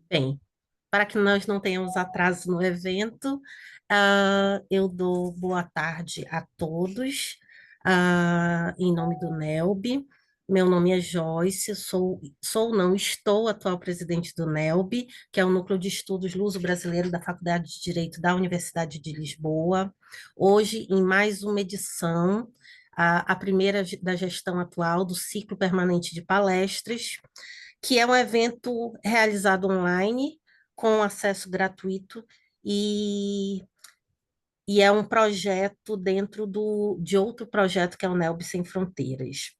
Bem, para que nós não tenhamos atraso no evento, eu dou boa tarde a todos, em nome do NELB. Meu nome é Joyce, não, estou atual presidente do NELB, que é o Núcleo de Estudos Luso-Brasileiro da Faculdade de Direito da Universidade de Lisboa. Hoje, em mais uma edição, a primeira da gestão atual do ciclo permanente de palestras, que é um evento realizado online, com acesso gratuito, e, e é um projeto dentro de outro projeto que é o NELB Sem Fronteiras,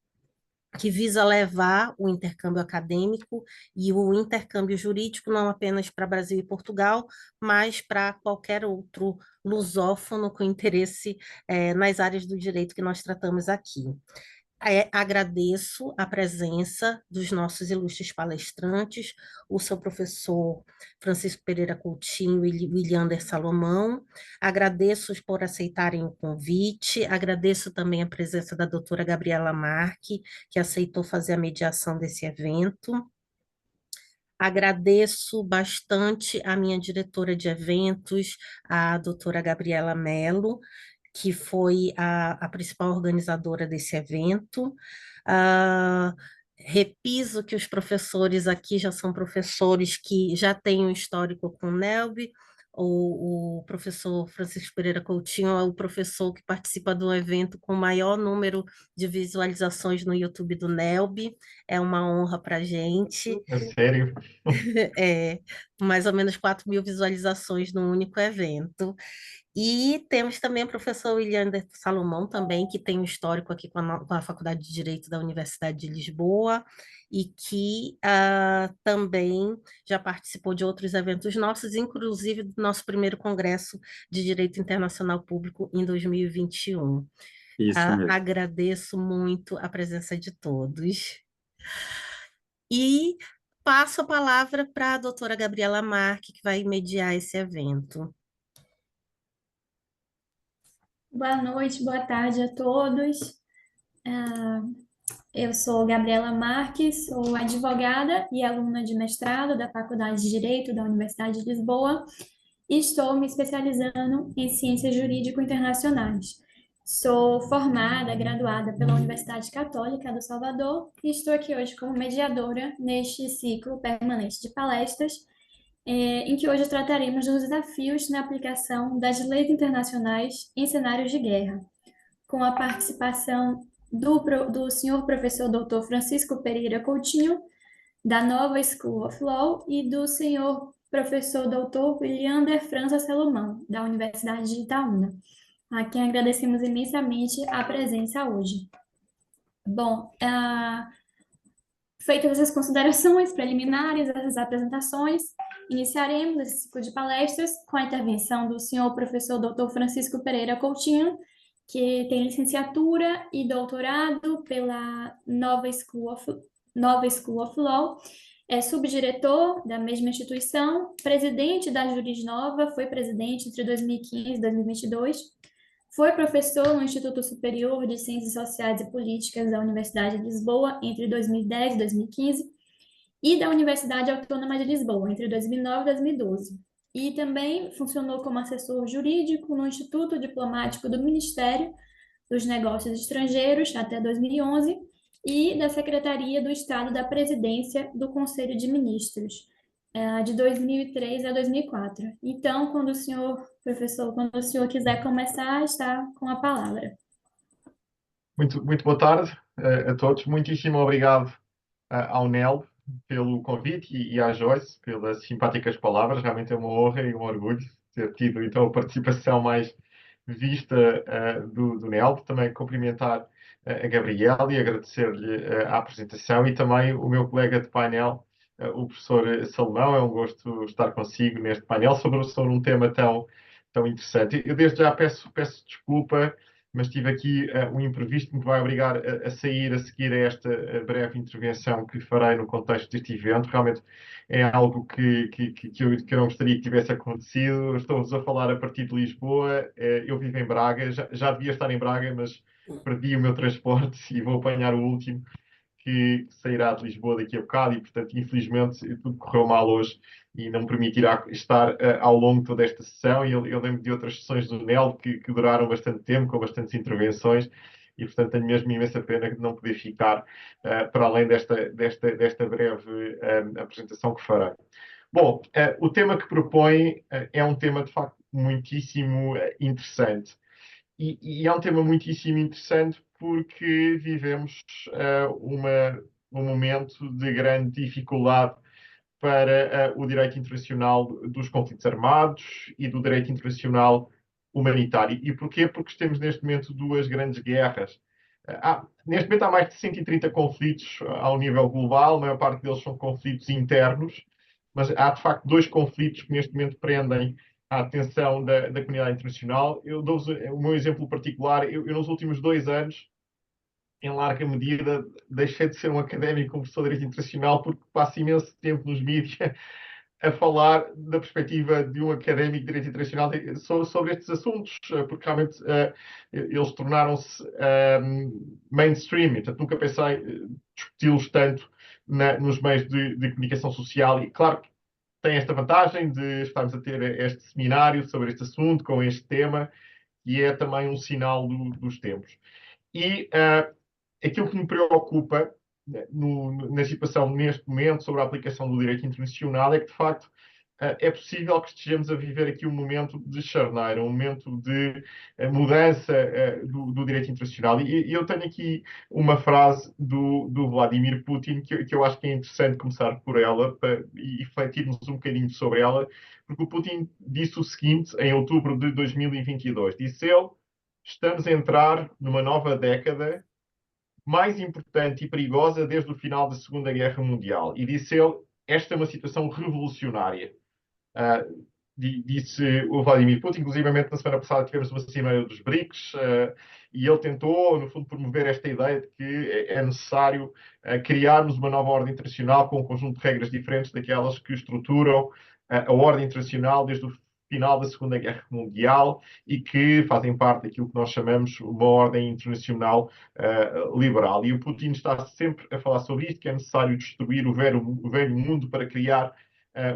que visa levar o intercâmbio acadêmico e o intercâmbio jurídico não apenas para Brasil e Portugal, mas para qualquer outro lusófono com interesse nas áreas do direito que nós tratamos aqui. Agradeço a presença dos nossos ilustres palestrantes, o seu professor Francisco Pereira Coutinho e Williander Salomão. Agradeço por aceitarem o convite, agradeço também a presença da doutora Gabriela Marque, que aceitou fazer a mediação desse evento. Agradeço bastante a minha diretora de eventos, a doutora Gabriela Mello, que foi a principal organizadora desse evento. Repiso que os professores aqui já são professores que já têm um histórico com o NELB. O professor Francisco Pereira Coutinho é o professor que participa do evento com o maior número de visualizações no YouTube do NELB. É uma honra para a gente. A sério? É, mais ou menos 4.000 visualizações no único evento. E temos também o professor Williander Salomão, também, que tem um histórico aqui com a Faculdade de Direito da Universidade de Lisboa, e que também já participou de outros eventos nossos, inclusive do nosso primeiro Congresso de Direito Internacional Público em 2021. Isso mesmo. Agradeço muito a presença de todos. E passo a palavra para a doutora Gabriela Marque, que vai mediar esse evento. Boa noite, boa tarde a todos. Eu sou Gabriela Marques, sou advogada e aluna de mestrado da Faculdade de Direito da Universidade de Lisboa e estou me especializando em ciências jurídico-internacionais. Sou formada, graduada pela Universidade Católica do Salvador e estou aqui hoje como mediadora neste ciclo permanente de palestras, em que hoje trataremos dos desafios na aplicação das leis internacionais em cenários de guerra, com a participação do senhor professor Dr. Francisco Pereira Coutinho, da Nova School of Law, e do senhor professor Dr. Williander França Salomão, da Universidade de Itaúna, a quem agradecemos imensamente a presença hoje. Bom, feitas essas considerações preliminares, essas apresentações, iniciaremos esse ciclo de palestras com a intervenção do senhor professor Dr. Francisco Pereira Coutinho, que tem licenciatura e doutorado pela Nova School of Law, é subdiretor da mesma instituição, presidente da Juris Nova, foi presidente entre 2015 e 2022, foi professor no Instituto Superior de Ciências Sociais e Políticas da Universidade de Lisboa entre 2010 e 2015 e da Universidade Autônoma de Lisboa entre 2009 e 2012. E também funcionou como assessor jurídico no Instituto Diplomático do Ministério dos Negócios Estrangeiros até 2011 e da Secretaria do Estado da Presidência do Conselho de Ministros de 2003 a 2004. Então, quando o senhor, professor, quando o senhor quiser começar, está com a palavra. Muito boa tarde a todos. Muitíssimo obrigado ao Nel pelo convite e à Joyce pelas simpáticas palavras. Realmente é uma honra e um orgulho ter tido então a participação mais vista do Nel. Também cumprimentar a Gabriela e agradecer-lhe a apresentação e também o meu colega de painel, o professor Salomão. É um gosto estar consigo neste painel sobre um tema tão interessante. Eu desde já peço desculpa, mas tive aqui um imprevisto que me vai obrigar a sair a seguir a esta breve intervenção que farei no contexto deste evento. Realmente é algo que eu não gostaria que tivesse acontecido. Estou-vos a falar a partir de Lisboa. Eu vivo em Braga, já devia estar em Braga, mas perdi o meu transporte e vou apanhar o último, que sairá de Lisboa daqui a bocado e, portanto, infelizmente, tudo correu mal hoje e não me permitirá estar ao longo de toda esta sessão. E eu lembro de outras sessões do NEL que duraram bastante tempo, com bastantes intervenções, e, portanto, tenho mesmo imensa pena de não poder ficar para além desta breve apresentação que farei. Bom, o tema que propõe é um tema, de facto, muitíssimo interessante. E é um tema muitíssimo interessante porque vivemos um momento de grande dificuldade para o direito internacional dos conflitos armados e do direito internacional humanitário. E porquê? Porque temos neste momento duas grandes guerras. Neste momento há mais de 130 conflitos ao nível global, a maior parte deles são conflitos internos, mas há de facto dois conflitos que neste momento prendem a atenção da comunidade internacional. Eu dou-vos o meu exemplo particular. Eu, nos últimos 2 anos, em larga medida, deixei de ser um académico como professor de Direito Internacional porque passo imenso tempo nos mídias a falar da perspectiva de um académico de Direito Internacional sobre estes assuntos, porque realmente eles tornaram-se mainstream. Portanto, nunca pensei discuti-los tanto nos meios de comunicação social. E, claro, tem esta vantagem de estarmos a ter este seminário sobre este assunto, com este tema, e é também um sinal dos tempos. E aquilo que me preocupa na situação neste momento sobre a aplicação do direito internacional é que, de facto, é possível que estejamos a viver aqui um momento de charneira, um momento de mudança do direito internacional. E eu tenho aqui uma frase do Vladimir Putin que eu acho que é interessante começar por ela e refletirmos um bocadinho sobre ela, porque o Putin disse o seguinte em outubro de 2022. Disse ele: estamos a entrar numa nova década mais importante e perigosa desde o final da Segunda Guerra Mundial. E disse ele: esta é uma situação revolucionária. Disse o Vladimir Putin, inclusivamente na semana passada tivemos uma cimeira dos BRICS, e ele tentou, no fundo, promover esta ideia de que é necessário criarmos uma nova ordem internacional com um conjunto de regras diferentes daquelas que estruturam a ordem internacional desde o final da Segunda Guerra Mundial e que fazem parte daquilo que nós chamamos uma ordem internacional liberal. E o Putin está sempre a falar sobre isto, que é necessário destruir o velho mundo para criar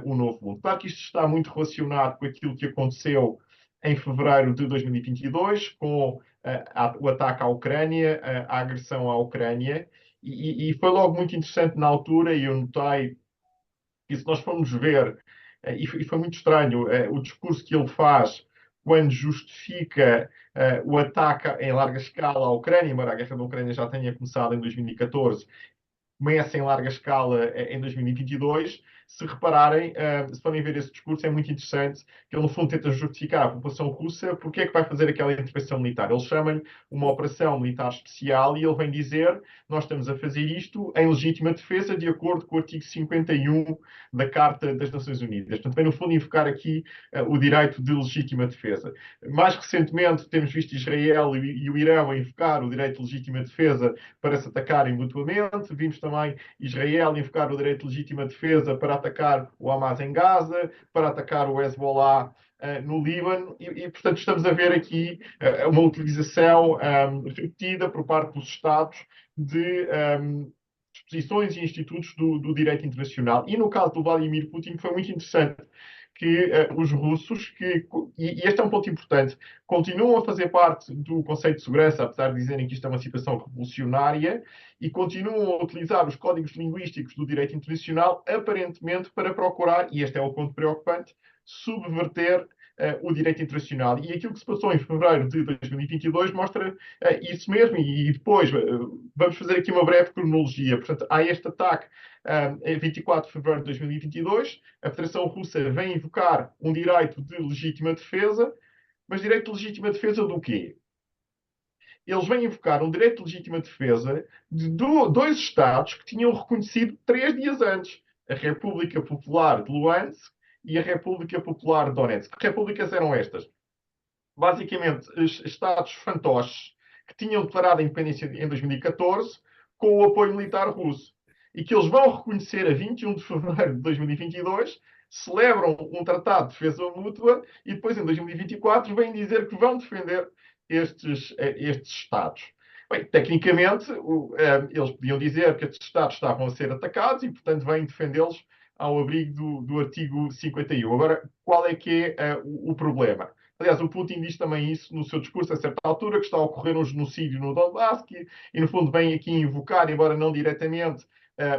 um novo mundo. Claro que isto está muito relacionado com aquilo que aconteceu em fevereiro de 2022, com o ataque à Ucrânia, a agressão à Ucrânia, e foi logo muito interessante na altura, e eu notei que se nós formos ver, e foi muito estranho, o discurso que ele faz quando justifica o ataque em larga escala à Ucrânia, embora a guerra da Ucrânia já tenha começado em 2014, começa em larga escala em 2022. Se repararem, se forem ver esse discurso, é muito interessante que ele, no fundo, tenta justificar a população russa porque é que vai fazer aquela intervenção militar. Ele chama-lhe uma operação militar especial e ele vem dizer: nós estamos a fazer isto em legítima defesa de acordo com o artigo 51 da Carta das Nações Unidas. Portanto, vem, no fundo, invocar aqui o direito de legítima defesa. Mais recentemente, temos visto Israel e o Irão a invocar o direito de legítima defesa para se atacarem mutuamente. Vimos também Israel invocar o direito de legítima defesa para atacar o Hamas em Gaza, para atacar o Hezbollah no Líbano, e, portanto, estamos a ver aqui uma utilização repetida por parte dos Estados de disposições e institutos do direito internacional. E no caso do Vladimir Putin foi muito interessante que os russos, e este é um ponto importante, continuam a fazer parte do Conselho de Segurança, apesar de dizerem que isto é uma situação revolucionária, e continuam a utilizar os códigos linguísticos do direito internacional, aparentemente para procurar, e este é o ponto preocupante, subverter o direito internacional. E aquilo que se passou em fevereiro de 2022 mostra isso mesmo. E depois, vamos fazer aqui uma breve cronologia. Portanto, há este ataque em 24 de fevereiro de 2022. A Federação Russa vem invocar um direito de legítima defesa, mas direito de legítima defesa do quê? Eles vêm invocar um direito de legítima defesa de dois Estados que tinham reconhecido 3 dias antes: a República Popular de Luhansk e a República Popular de Donetsk. Que repúblicas eram estas? Basicamente, Estados fantoches que tinham declarado a independência em 2014 com o apoio militar russo e que eles vão reconhecer a 21 de fevereiro de 2022, celebram um tratado de defesa mútua e depois, em 2024, vêm dizer que vão defender estes Estados. Bem, tecnicamente, eles podiam dizer que estes Estados estavam a ser atacados e, portanto, vêm defendê-los ao abrigo do artigo 51. Agora, qual é que é o problema? Aliás, o Putin diz também isso no seu discurso a certa altura, que está a ocorrer um genocídio no Donbass, e no fundo vem aqui invocar, embora não diretamente,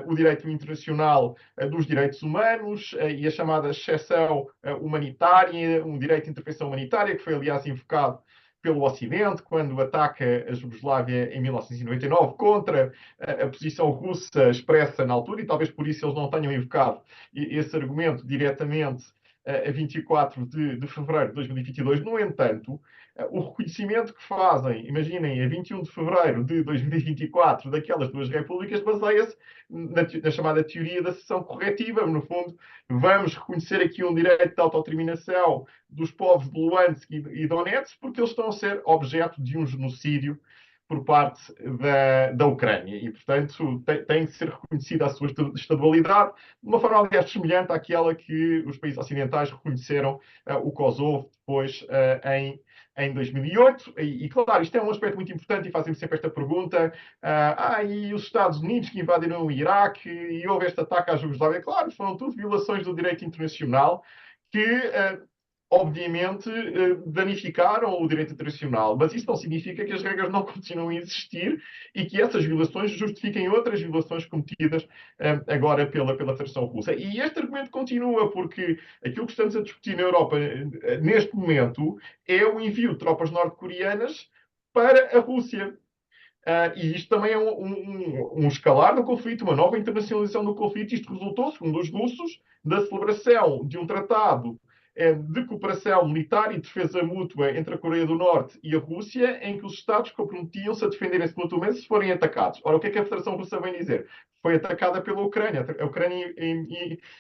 o direito internacional dos direitos humanos e a chamada exceção humanitária, um direito de intervenção humanitária, que foi, aliás, invocado pelo Ocidente, quando ataca a Jugoslávia em 1999, contra a posição russa expressa na altura, e talvez por isso eles não tenham invocado esse argumento diretamente a 24 de fevereiro de 2022. No entanto, o reconhecimento que fazem, imaginem, a 21 de fevereiro de 2024, daquelas duas repúblicas, baseia-se na chamada teoria da cessão corretiva. No fundo, vamos reconhecer aqui um direito de autodeterminação dos povos de Luhansk e Donetsk, porque eles estão a ser objeto de um genocídio por parte da Ucrânia. E, portanto, tem de ser reconhecida a sua estabilidade de uma forma, aliás, semelhante àquela que os países ocidentais reconheceram o Kosovo depois em 2008. E, claro, isto é um aspecto muito importante e fazem-me sempre esta pergunta. E os Estados Unidos que invadiram o Iraque e houve este ataque à Jugoslávia? Claro, foram tudo violações do direito internacional que obviamente, danificaram o direito internacional. Mas isso não significa que as regras não continuem a existir e que essas violações justifiquem outras violações cometidas agora pela Federação Russa. E este argumento continua, porque aquilo que estamos a discutir na Europa neste momento é o envio de tropas norte-coreanas para a Rússia. E isto também é um escalar do conflito, uma nova internacionalização do conflito. Isto resultou, segundo os russos, da celebração de um tratado de cooperação militar e defesa mútua entre a Coreia do Norte e a Rússia, em que os Estados comprometiam-se a defenderem-se mutuamente se forem atacados. Ora, o que é que a Federação Russa vem dizer? Foi atacada pela Ucrânia. A Ucrânia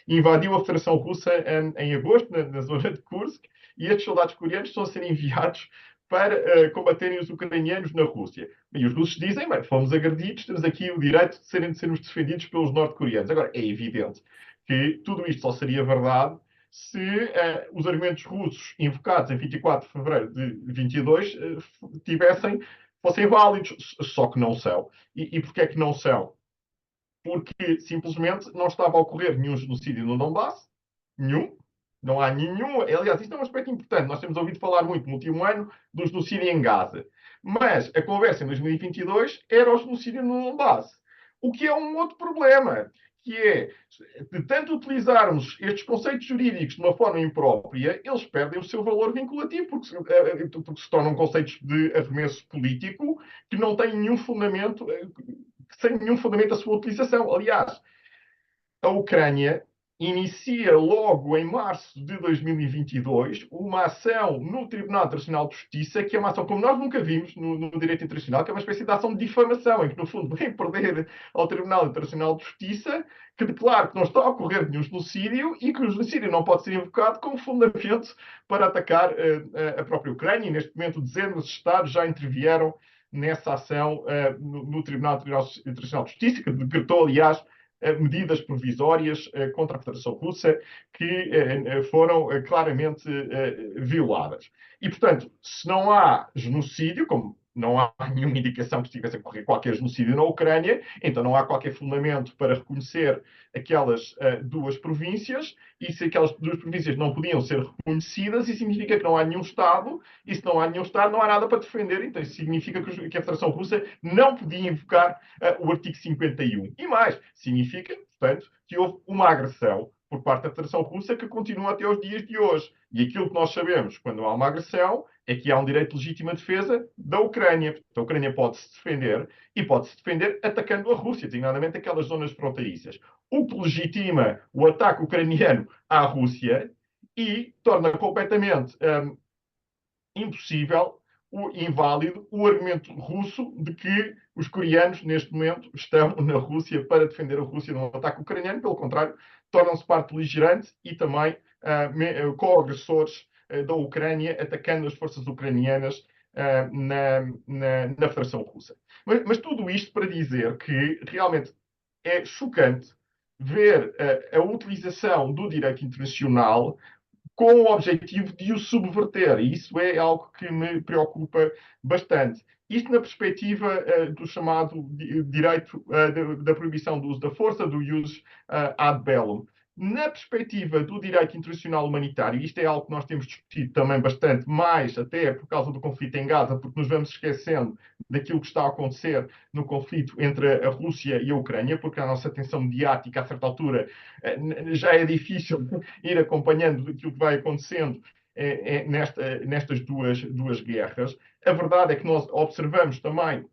invadiu a Federação Russa em agosto, na zona de Kursk, e estes soldados coreanos estão a ser enviados para combaterem os ucranianos na Rússia. E os russos dizem, bem, fomos agredidos, temos aqui o direito de sermos defendidos pelos norte-coreanos. Agora, é evidente que tudo isto só seria verdade se os argumentos russos invocados em 24 de fevereiro de 22 fossem válidos, só que não são. E porquê é que não são? Porque simplesmente não estava a ocorrer nenhum genocídio no Donbass, nenhum. Não há nenhum. Aliás, isto é um aspecto importante. Nós temos ouvido falar muito no último ano do genocídio em Gaza. Mas a conversa em 2022 era o genocídio no Donbass. O que é um outro problema, que é, de tanto utilizarmos estes conceitos jurídicos de uma forma imprópria, eles perdem o seu valor vinculativo, porque se tornam conceitos de arremesso político que não têm nenhum fundamento, sem nenhum fundamento a sua utilização. Aliás, a Ucrânia inicia logo em março de 2022 uma ação no Tribunal Internacional de Justiça, que é uma ação como nós nunca vimos no direito internacional, que é uma espécie de ação de difamação, em que, no fundo, vem perder ao Tribunal Internacional de Justiça, que declara que não está a ocorrer nenhum genocídio e que o genocídio não pode ser invocado como fundamento para atacar a própria Ucrânia. E, neste momento, dezenas de Estados já intervieram nessa ação no Tribunal Internacional de Justiça, que decretou, aliás, medidas provisórias contra a Federação Russa que foram claramente violadas. E, portanto, se não há genocídio, como não há nenhuma indicação que estivesse a ocorrer qualquer genocídio na Ucrânia, então não há qualquer fundamento para reconhecer aquelas duas províncias, e se aquelas duas províncias não podiam ser reconhecidas, isso significa que não há nenhum Estado, e se não há nenhum Estado, não há nada para defender, então isso significa que a Federação Russa não podia invocar o artigo 51. E mais, significa, portanto, que houve uma agressão por parte da Federação Russa que continua até os dias de hoje. E aquilo que nós sabemos quando há uma agressão é que há um direito de legítima defesa da Ucrânia. A Ucrânia pode-se defender e pode-se defender atacando a Rússia, designadamente aquelas zonas fronteiriças. O que legitima o ataque ucraniano à Rússia e torna completamente impossível, inválido, o argumento russo de que os coreanos, neste momento, estão na Rússia para defender a Rússia de um ataque ucraniano. Pelo contrário, tornam-se parte beligerante e também co-agressores da Ucrânia, atacando as forças ucranianas na Federação Russa. Mas tudo isto para dizer que realmente é chocante ver a utilização do direito internacional com o objetivo de o subverter. E isso é algo que me preocupa bastante. Isto na perspectiva do chamado direito da proibição do uso da força, do ius ad bellum. Na perspectiva do direito internacional humanitário, isto é algo que nós temos discutido também bastante, mais até por causa do conflito em Gaza, porque nos vamos esquecendo daquilo que está a acontecer no conflito entre a Rússia e a Ucrânia, porque a nossa atenção mediática, a certa altura, já é difícil ir acompanhando aquilo que vai acontecendo nestas duas guerras. A verdade é que nós observamos também,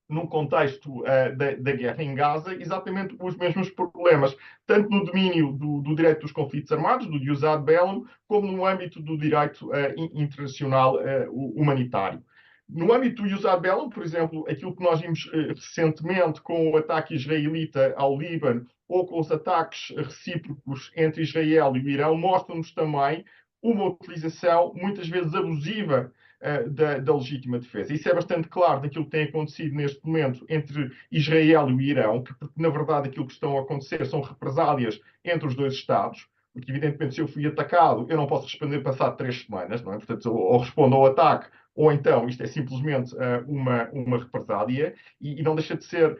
num contexto da guerra em Gaza, exatamente os mesmos problemas, tanto no domínio do direito dos conflitos armados, do jus ad bellum, como no âmbito do direito internacional humanitário. No âmbito do jus ad bellum, por exemplo, aquilo que nós vimos recentemente com o ataque israelita ao Líbano ou com os ataques recíprocos entre Israel e o Irão, mostram-nos também uma utilização muitas vezes abusiva da legítima defesa. Isso é bastante claro daquilo que tem acontecido neste momento entre Israel e o Irão, porque na verdade aquilo que estão a acontecer são represálias entre os dois Estados, porque evidentemente se eu fui atacado, eu não posso responder passado 3 semanas, não é? Portanto, ou respondo ao ataque, ou então isto é simplesmente uma represália, e não deixa de ser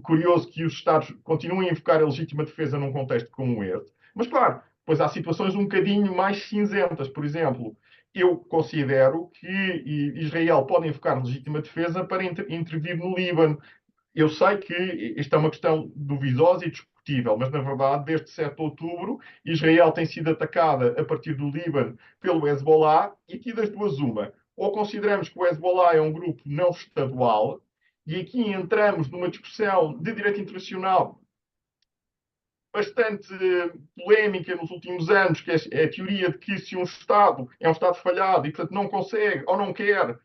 curioso que os Estados continuem a invocar a legítima defesa num contexto como este. Mas claro, pois há situações um bocadinho mais cinzentas. Por exemplo, eu considero que Israel pode invocar legítima defesa para intervir no Líbano. Eu sei que isto é uma questão duvidosa e discutível, mas na verdade, desde 7 de outubro, Israel tem sido atacada a partir do Líbano pelo Hezbollah, e aqui das duas uma. Ou consideramos que o Hezbollah é um grupo não estadual, e aqui entramos numa discussão de direito internacional bastante polémica nos últimos anos, que é a teoria de que se um Estado é um Estado falhado e, portanto, não consegue ou não quer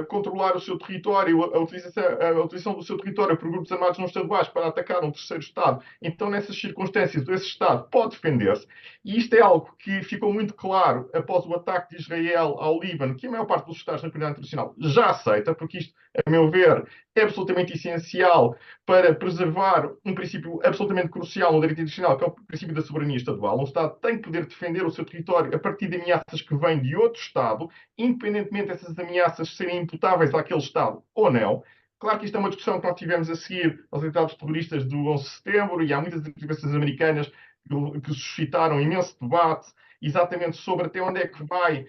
controlar o seu território, a utilização do seu território por grupos armados não estaduais para atacar um terceiro Estado, então, nessas circunstâncias, esse Estado pode defender-se. E isto é algo que ficou muito claro após o ataque de Israel ao Líbano, que a maior parte dos Estados na comunidade internacional já aceita, porque isto, a meu ver, é absolutamente essencial para preservar um princípio absolutamente crucial no direito internacional, que é o princípio da soberania estadual. Um Estado tem que poder defender o seu território a partir de ameaças que vêm de outro Estado, independentemente dessas ameaças serem imputáveis àquele Estado ou não. Claro que isto é uma discussão que nós tivemos a seguir aos atentados terroristas do 11 de setembro, e há muitas intervenções americanas que suscitaram imenso debate exatamente sobre até onde é que vai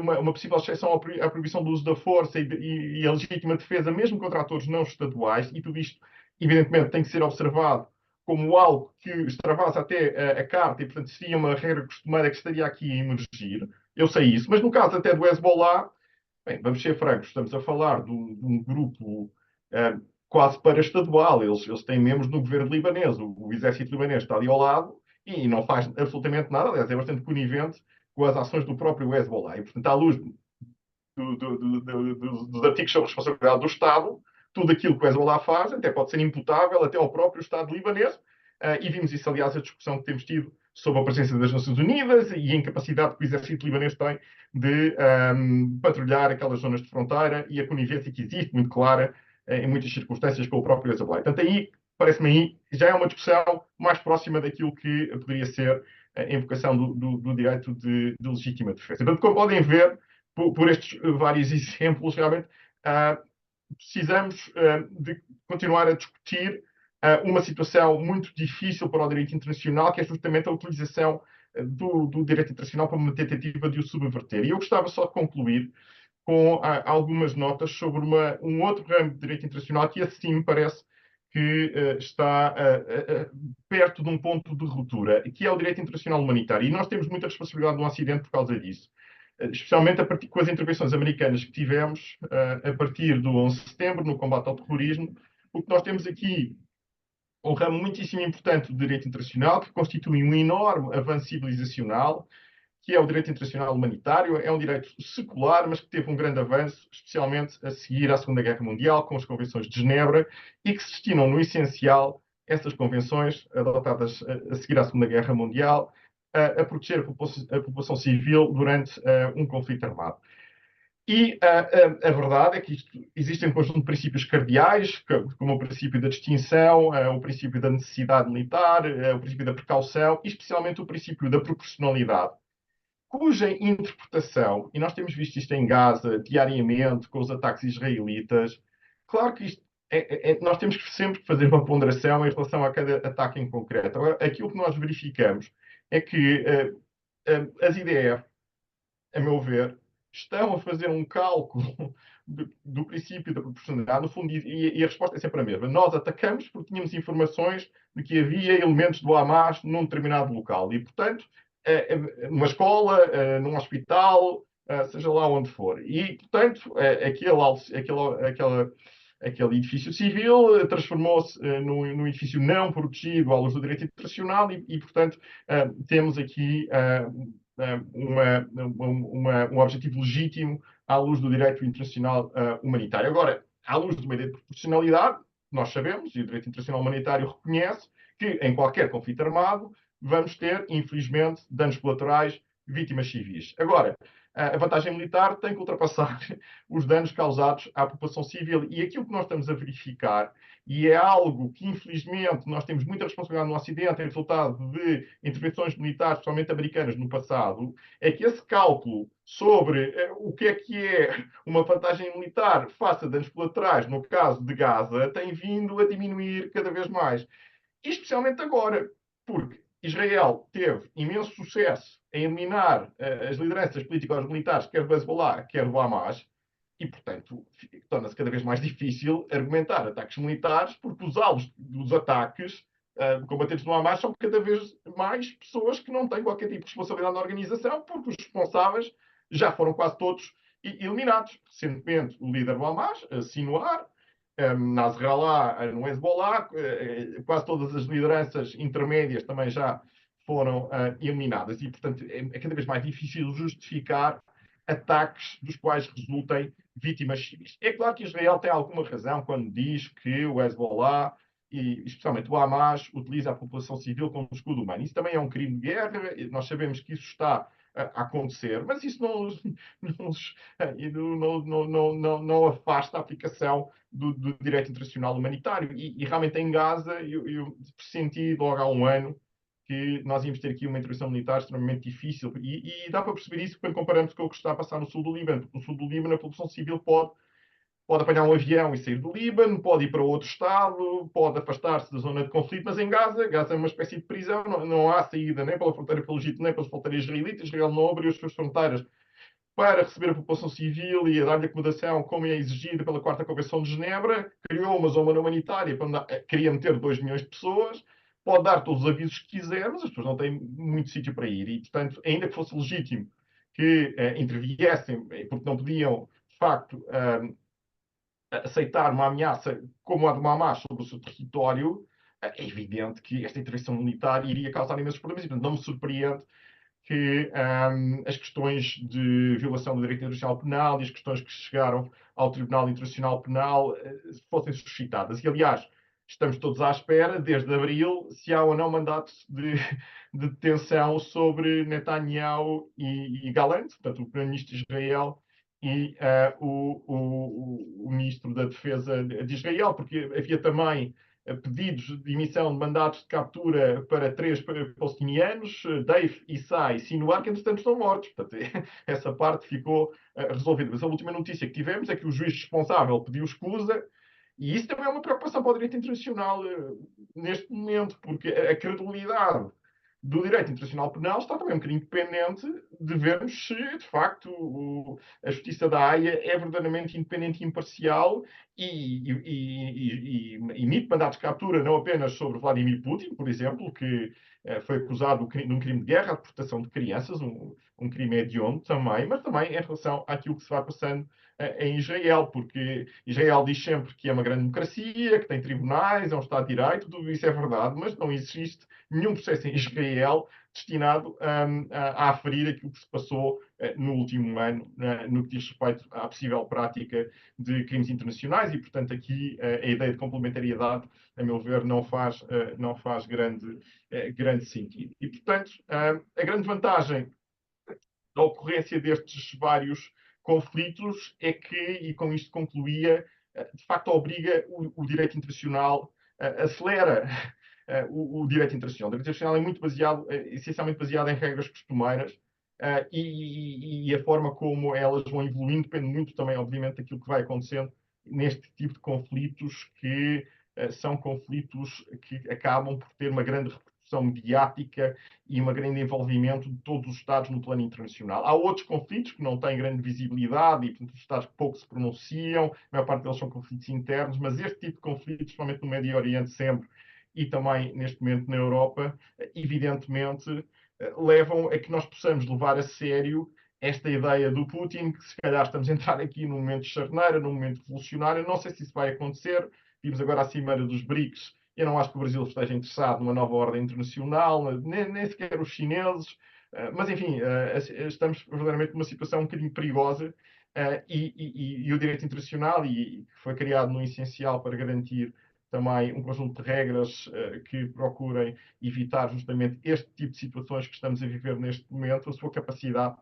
uma possível exceção à proibição do uso da força e a legítima defesa, mesmo contra atores não estaduais, e tudo isto, evidentemente, tem que ser observado como algo que extravasa até a carta, e, portanto, seria uma regra costumeira que estaria aqui a emergir. Eu sei isso, mas no caso até do Hezbollah, bem, vamos ser francos, estamos a falar de um grupo quase paraestadual. Eles têm membros no governo libanês, o exército libanês está ali ao lado e não faz absolutamente nada, aliás, é bastante conivente com as ações do próprio Hezbollah. E, portanto, à luz dos artigos sobre responsabilidade do Estado, tudo aquilo que o Hezbollah faz até pode ser imputável até ao próprio Estado libanês, e vimos isso, aliás, a discussão que temos tido sobre a presença das Nações Unidas e a incapacidade que o exército libanês tem de patrulhar aquelas zonas de fronteira, e a conivência que existe, muito clara, em muitas circunstâncias, com o próprio Hezbollah. Portanto, aí, parece-me aí, já é uma discussão mais próxima daquilo que poderia ser a invocação do direito de legítima defesa. Portanto, como podem ver, por estes vários exemplos, realmente precisamos de continuar a discutir uma situação muito difícil para o direito internacional, que é justamente a utilização do direito internacional como uma tentativa de o subverter. E eu gostava só de concluir com algumas notas sobre um outro ramo de direito internacional que, assim, me parece que está perto de um ponto de ruptura, que é o direito internacional humanitário. E nós temos muita responsabilidade no Ocidente por causa disso. Especialmente com as intervenções americanas que tivemos a partir do 11 de setembro, no combate ao terrorismo, porque nós temos aqui um ramo muitíssimo importante do direito internacional, que constitui um enorme avanço civilizacional, que é o direito internacional humanitário. É um direito secular, mas que teve um grande avanço, especialmente a seguir à Segunda Guerra Mundial, com as Convenções de Genebra, e que se destinam, no essencial, essas convenções adotadas a seguir à Segunda Guerra Mundial, a proteger a população civil durante um conflito armado. E a verdade é que existem um conjunto de princípios cardeais, como o princípio da distinção, o princípio da necessidade militar, o princípio da precaução e, especialmente, o princípio da proporcionalidade. cuja interpretação, e nós temos visto isto em Gaza diariamente com os ataques israelitas, claro que nós temos que sempre fazer uma ponderação em relação a cada ataque em concreto. Agora, aquilo que nós verificamos é que as IDF, a meu ver, estão a fazer um cálculo do princípio da proporcionalidade, no fundo, e a resposta é sempre a mesma. Nós atacamos porque tínhamos informações de que havia elementos do Hamas num determinado local. E, portanto, numa escola, num hospital, seja lá onde for. E, portanto, aquele edifício civil transformou-se num edifício não protegido à luz do direito internacional e portanto, temos aqui um objetivo legítimo à luz do direito internacional humanitário. Agora, à luz de uma ideia de proporcionalidade, nós sabemos, e o direito internacional humanitário reconhece, que em qualquer conflito armado vamos ter, infelizmente, danos colaterais, vítimas civis. Agora, a vantagem militar tem que ultrapassar os danos causados à população civil. E aquilo que nós estamos a verificar, e é algo que, infelizmente, nós temos muita responsabilidade no Ocidente, é resultado de intervenções militares, principalmente americanas, no passado, é que esse cálculo sobre o que é uma vantagem militar face a danos colaterais, no caso de Gaza, tem vindo a diminuir cada vez mais. E especialmente agora, porque Israel teve imenso sucesso em eliminar as lideranças políticas militares, quer do Hezbollah, quer do Hamas, e, portanto, torna-se cada vez mais difícil argumentar ataques militares, porque os alvos dos ataques combatentes do Hamas são cada vez mais pessoas que não têm qualquer tipo de responsabilidade na organização, porque os responsáveis já foram quase todos eliminados. Recentemente, o líder do Hamas, Sinwar, Nasrallah, no Hezbollah, quase todas as lideranças intermédias também já foram eliminadas e, portanto, é cada vez mais difícil justificar ataques dos quais resultem vítimas civis. É claro que Israel tem alguma razão quando diz que o Hezbollah e especialmente o Hamas utiliza a população civil como escudo humano. Isso também é um crime de guerra, nós sabemos que isso está a acontecer, mas isso não afasta a aplicação do direito internacional humanitário. E realmente em Gaza eu senti logo há um ano que nós íamos ter aqui uma intervenção militar extremamente difícil. E dá para perceber isso quando comparamos com o que está a passar no sul do Líbano. Porque no sul do Líbano a população civil pode apanhar um avião e sair do Líbano, pode ir para outro estado, pode afastar-se da zona de conflito, mas em Gaza é uma espécie de prisão, não há saída nem pela fronteira pelo Egito, nem pelas fronteiras israelitas. Israel não abriu as suas fronteiras para receber a população civil e a dar-lhe acomodação, como é exigido pela Quarta Convenção de Genebra, criou uma zona humanitária para queria meter 2 milhões de pessoas, pode dar todos os avisos que quiser, mas as pessoas não têm muito sítio para ir. E, portanto, ainda que fosse legítimo que interviessem, porque não podiam, de facto, aceitar uma ameaça como a de Hamas sobre o seu território, é evidente que esta intervenção militar iria causar imensos problemas. E, portanto, não me surpreende que as questões de violação do direito internacional penal e as questões que chegaram ao Tribunal Internacional Penal fossem suscitadas. E, aliás, estamos todos à espera, desde abril, se há ou não mandato de detenção sobre Netanyahu e Gallant, portanto, o Primeiro-Ministro de Israel e o Ministro da Defesa de Israel, porque havia também pedidos de emissão de mandatos de captura para 3 palestinianos, Deif, Issá e Sinwar, que entretanto estão mortos. Portanto, essa parte ficou resolvida. Mas a última notícia que tivemos é que o juiz responsável pediu escusa, e isso também é uma preocupação para o direito internacional neste momento, porque a credibilidade do direito internacional penal está também um bocadinho dependente de vermos se, de facto, a Justiça da Haia é verdadeiramente independente e imparcial e emite mandatos de captura não apenas sobre Vladimir Putin, por exemplo, que foi acusado de um crime de guerra, a deportação de crianças, um crime hediondo também, mas também em relação àquilo que se vai passando em Israel, porque Israel diz sempre que é uma grande democracia, que tem tribunais, é um Estado de Direito, tudo isso é verdade, mas não existe nenhum processo em Israel destinado a aferir aquilo que se passou no último ano, no que diz respeito à possível prática de crimes internacionais, e, portanto, aqui a ideia de complementariedade, a meu ver, não faz grande sentido. E, portanto, a grande vantagem da ocorrência destes vários conflitos é que, e com isto concluía, de facto obriga o direito internacional, acelera o direito internacional. O direito internacional é muito baseado, essencialmente baseado em regras costumeiras, e a forma como elas vão evoluindo depende muito também, obviamente, daquilo que vai acontecendo neste tipo de conflitos que são conflitos que acabam por ter uma grande repercussão mediática e um grande envolvimento de todos os Estados no plano internacional. Há outros conflitos que não têm grande visibilidade e, portanto, os Estados pouco se pronunciam, a maior parte deles são conflitos internos, mas este tipo de conflitos, principalmente no Médio Oriente sempre, e também neste momento na Europa, evidentemente levam a que nós possamos levar a sério esta ideia do Putin, que se calhar estamos a entrar aqui num momento de charneira, num momento revolucionário. Não sei se isso vai acontecer. Vimos agora a cimeira dos BRICS. Eu não acho que o Brasil esteja interessado numa nova ordem internacional, nem sequer os chineses. Mas, enfim, estamos verdadeiramente numa situação um bocadinho perigosa. E o direito internacional, e que foi criado no essencial para garantir também um conjunto de regras que procurem evitar justamente este tipo de situações que estamos a viver neste momento, a sua capacidade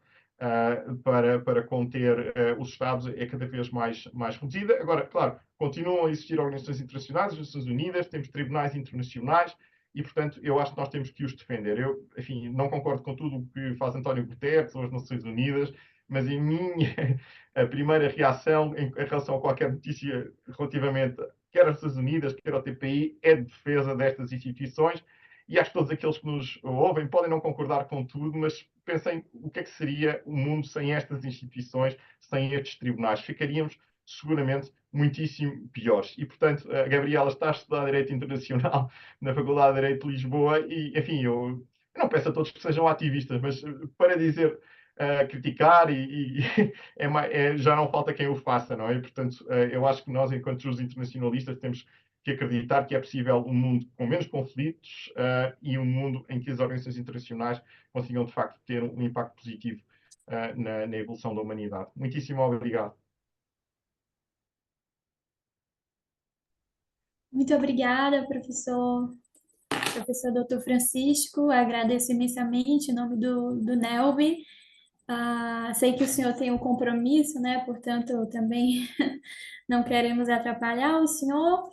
para conter os Estados é cada vez mais reduzida. Agora, claro, continuam a existir organizações internacionais, as Nações Unidas, temos tribunais internacionais, e, portanto, eu acho que nós temos que os defender. Eu, enfim, não concordo com tudo o que faz António Guterres ou as Nações Unidas, mas em minha a primeira reação em relação a qualquer notícia relativamente quer às Nações Unidas, quer ao TPI, é de defesa destas instituições. E acho que todos aqueles que nos ouvem podem não concordar com tudo, mas pensem o que é que seria o mundo sem estas instituições, sem estes tribunais. Ficaríamos seguramente muitíssimo piores. E, portanto, a Gabriela está a estudar Direito Internacional na Faculdade de Direito de Lisboa e, enfim, eu não peço a todos que sejam ativistas, mas para dizer criticar já não falta quem o faça, não é? Portanto, eu acho que nós, enquanto juros internacionalistas, temos que acreditar que é possível um mundo com menos conflitos e um mundo em que as organizações internacionais consigam, de facto, ter um impacto positivo na evolução da humanidade. Muitíssimo obrigado. Muito obrigada, professor Dr. Francisco. Agradeço imensamente em nome do NELB. Sei que o senhor tem um compromisso, né? Portanto, também não queremos atrapalhar o senhor.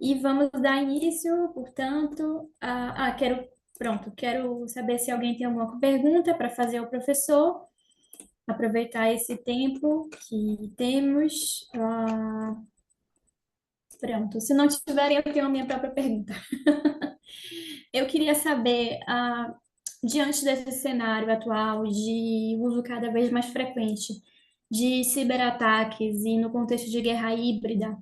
E vamos dar início, portanto, quero saber se alguém tem alguma pergunta para fazer ao professor. Aproveitar esse tempo que temos. Pronto, se não tiverem, eu tenho a minha própria pergunta. Eu queria saber, diante desse cenário atual de uso cada vez mais frequente de ciberataques e no contexto de guerra híbrida,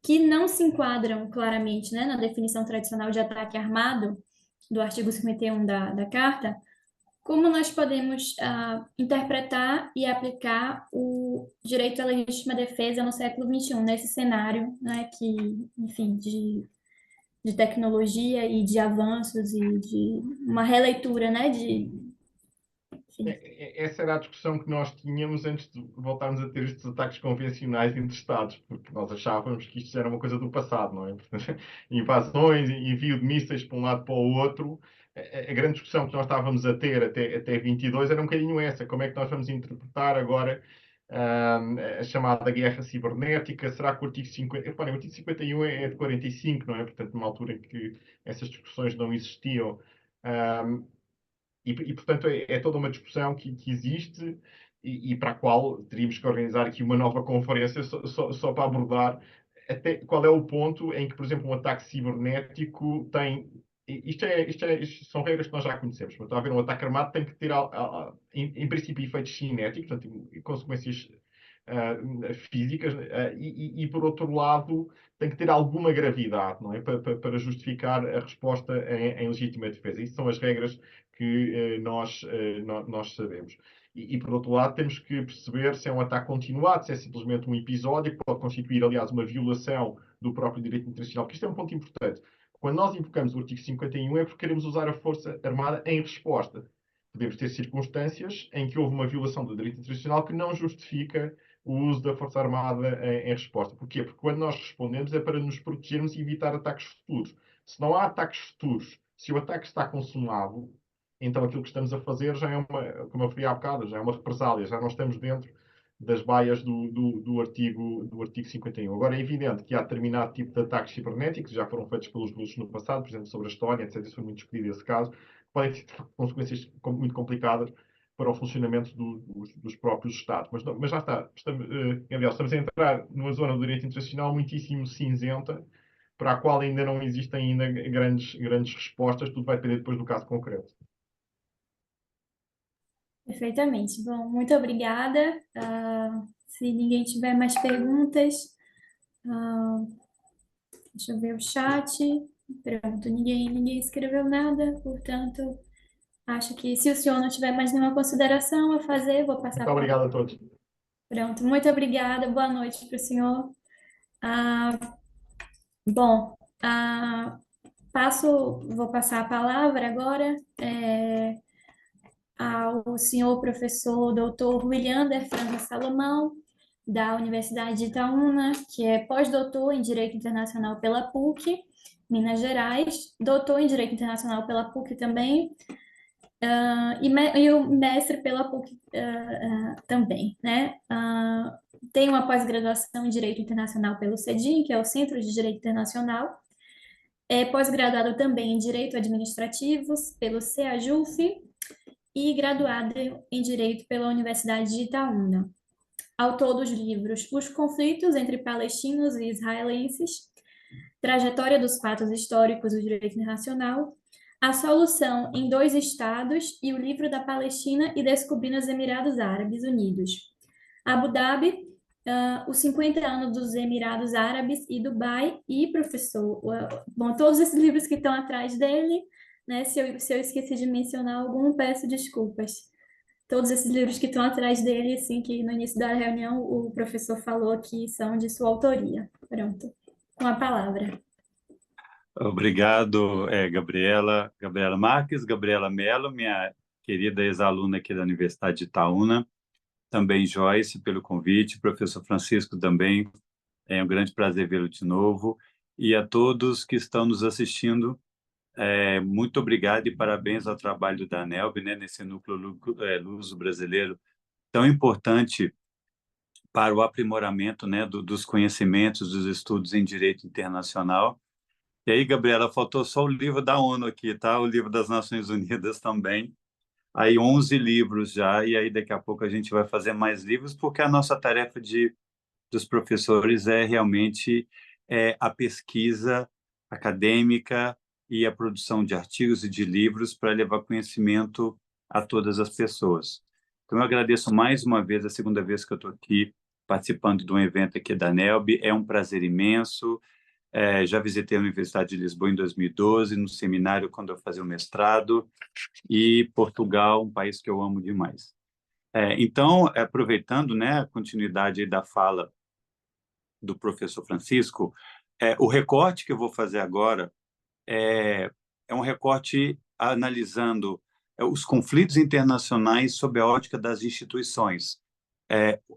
que não se enquadram claramente, né, na definição tradicional de ataque armado do artigo 51 da Carta, como nós podemos interpretar e aplicar o direito à legítima defesa no século XXI, nesse cenário, né, que, enfim, de tecnologia e de avanços e de uma releitura, né, enfim. Essa era a discussão que nós tínhamos antes de voltarmos a ter estes ataques convencionais entre Estados, porque nós achávamos que isto era uma coisa do passado, não é? Portanto, invasões, envio de mísseis para um lado para o outro. A grande discussão que nós estávamos a ter até 22 era um bocadinho essa. Como é que nós vamos interpretar agora a chamada guerra cibernética? Será que o artigo 50... Reparem, o artigo 51 é de 45, não é? Portanto, numa altura em que essas discussões não existiam. Portanto, é toda uma discussão que existe e para a qual teríamos que organizar aqui uma nova conferência só para abordar até qual é o ponto em que, por exemplo, um ataque cibernético tem. Isto são regras que nós já conhecemos. Portanto, a haver um ataque armado tem que ter, em princípio, efeitos cinéticos, portanto, consequências físicas, e, por outro lado, tem que ter alguma gravidade, não é? Para justificar a resposta em legítima defesa. Isso são as regras que nós sabemos. Por outro lado, temos que perceber se é um ataque continuado, se é simplesmente um episódio, que pode constituir, aliás, uma violação do próprio direito internacional, porque isto é um ponto importante. Quando nós invocamos o artigo 51 é porque queremos usar a força armada em resposta. Podemos ter circunstâncias em que houve uma violação do direito internacional que não justifica o uso da força armada em resposta. Porquê? Porque quando nós respondemos é para nos protegermos e evitar ataques futuros. Se não há ataques futuros, se o ataque está consumado, então aquilo que estamos a fazer já é uma, como eu referi há bocado, já é uma represália, já não estamos dentro das baias do artigo 51. Agora é evidente que há determinado tipo de ataques cibernéticos, já foram feitos pelos russos no passado, por exemplo, sobre a Estónia, etc. Isso foi muito discutido esse caso, podem ter consequências muito complicadas para o funcionamento dos próprios Estados. Mas já está, Gabriel, estamos a entrar numa zona do direito internacional muitíssimo cinzenta, para a qual ainda não existem ainda grandes respostas, tudo vai depender depois do caso concreto. Perfeitamente. Bom, muito obrigada. Se ninguém tiver mais perguntas, deixa eu ver o chat. Pronto, ninguém escreveu nada, portanto, acho que se o senhor não tiver mais nenhuma consideração a fazer, vou passar Muito a obrigado palavra. a todos. Pronto, muito obrigada. Boa noite para o senhor. Bom, vou passar a palavra agora ao senhor professor doutor Williander Franca Salomão, da Universidade de Itaúna, que é pós-doutor em Direito Internacional pela PUC, Minas Gerais, doutor em Direito Internacional pela PUC também, e o mestre pela PUC também, né? Tem uma pós-graduação em Direito Internacional pelo CEDIM, que é o Centro de Direito Internacional. É pós-graduado também em Direito Administrativos pelo CEAJUF e graduado em Direito pela Universidade de Itaúna. Autor dos livros Os Conflitos entre Palestinos e Israelenses, Trajetória dos Fatos Históricos do Direito Internacional, A Solução em Dois Estados e o Livro da Palestina e Descobrindo os Emirados Árabes Unidos. Abu Dhabi, os 50 anos dos Emirados Árabes e Dubai, e professor, bom, todos esses livros que estão atrás dele, né, se eu esqueci de mencionar algum, peço desculpas. Todos esses livros que estão atrás dele, assim, que no início da reunião o professor falou que são de sua autoria. Pronto, com a palavra. Obrigado, Gabriela Marques, Gabriela Mello, minha querida ex-aluna aqui da Universidade de Itaúna, também Joyce pelo convite, professor Francisco também, é um grande prazer vê-lo de novo, e a todos que estão nos assistindo, muito obrigado e parabéns ao trabalho da ANELB, né, nesse núcleo luso brasileiro tão importante para o aprimoramento, né, dos conhecimentos, dos estudos em direito internacional. E aí, Gabriela, faltou só o livro da ONU aqui, tá? O livro das Nações Unidas também. Aí 11 livros já, e aí daqui a pouco a gente vai fazer mais livros, porque a nossa tarefa dos professores é realmente a pesquisa acadêmica e a produção de artigos e de livros para levar conhecimento a todas as pessoas. Então, eu agradeço mais uma vez, a segunda vez que eu estou aqui participando de um evento aqui da ANELB, é um prazer imenso. Já visitei a Universidade de Lisboa em 2012, no seminário quando eu fazia o mestrado, e Portugal, um país que eu amo demais. Então, aproveitando, né, a continuidade aí da fala do professor Francisco, o recorte que eu vou fazer agora é um recorte analisando os conflitos internacionais sob a ótica das instituições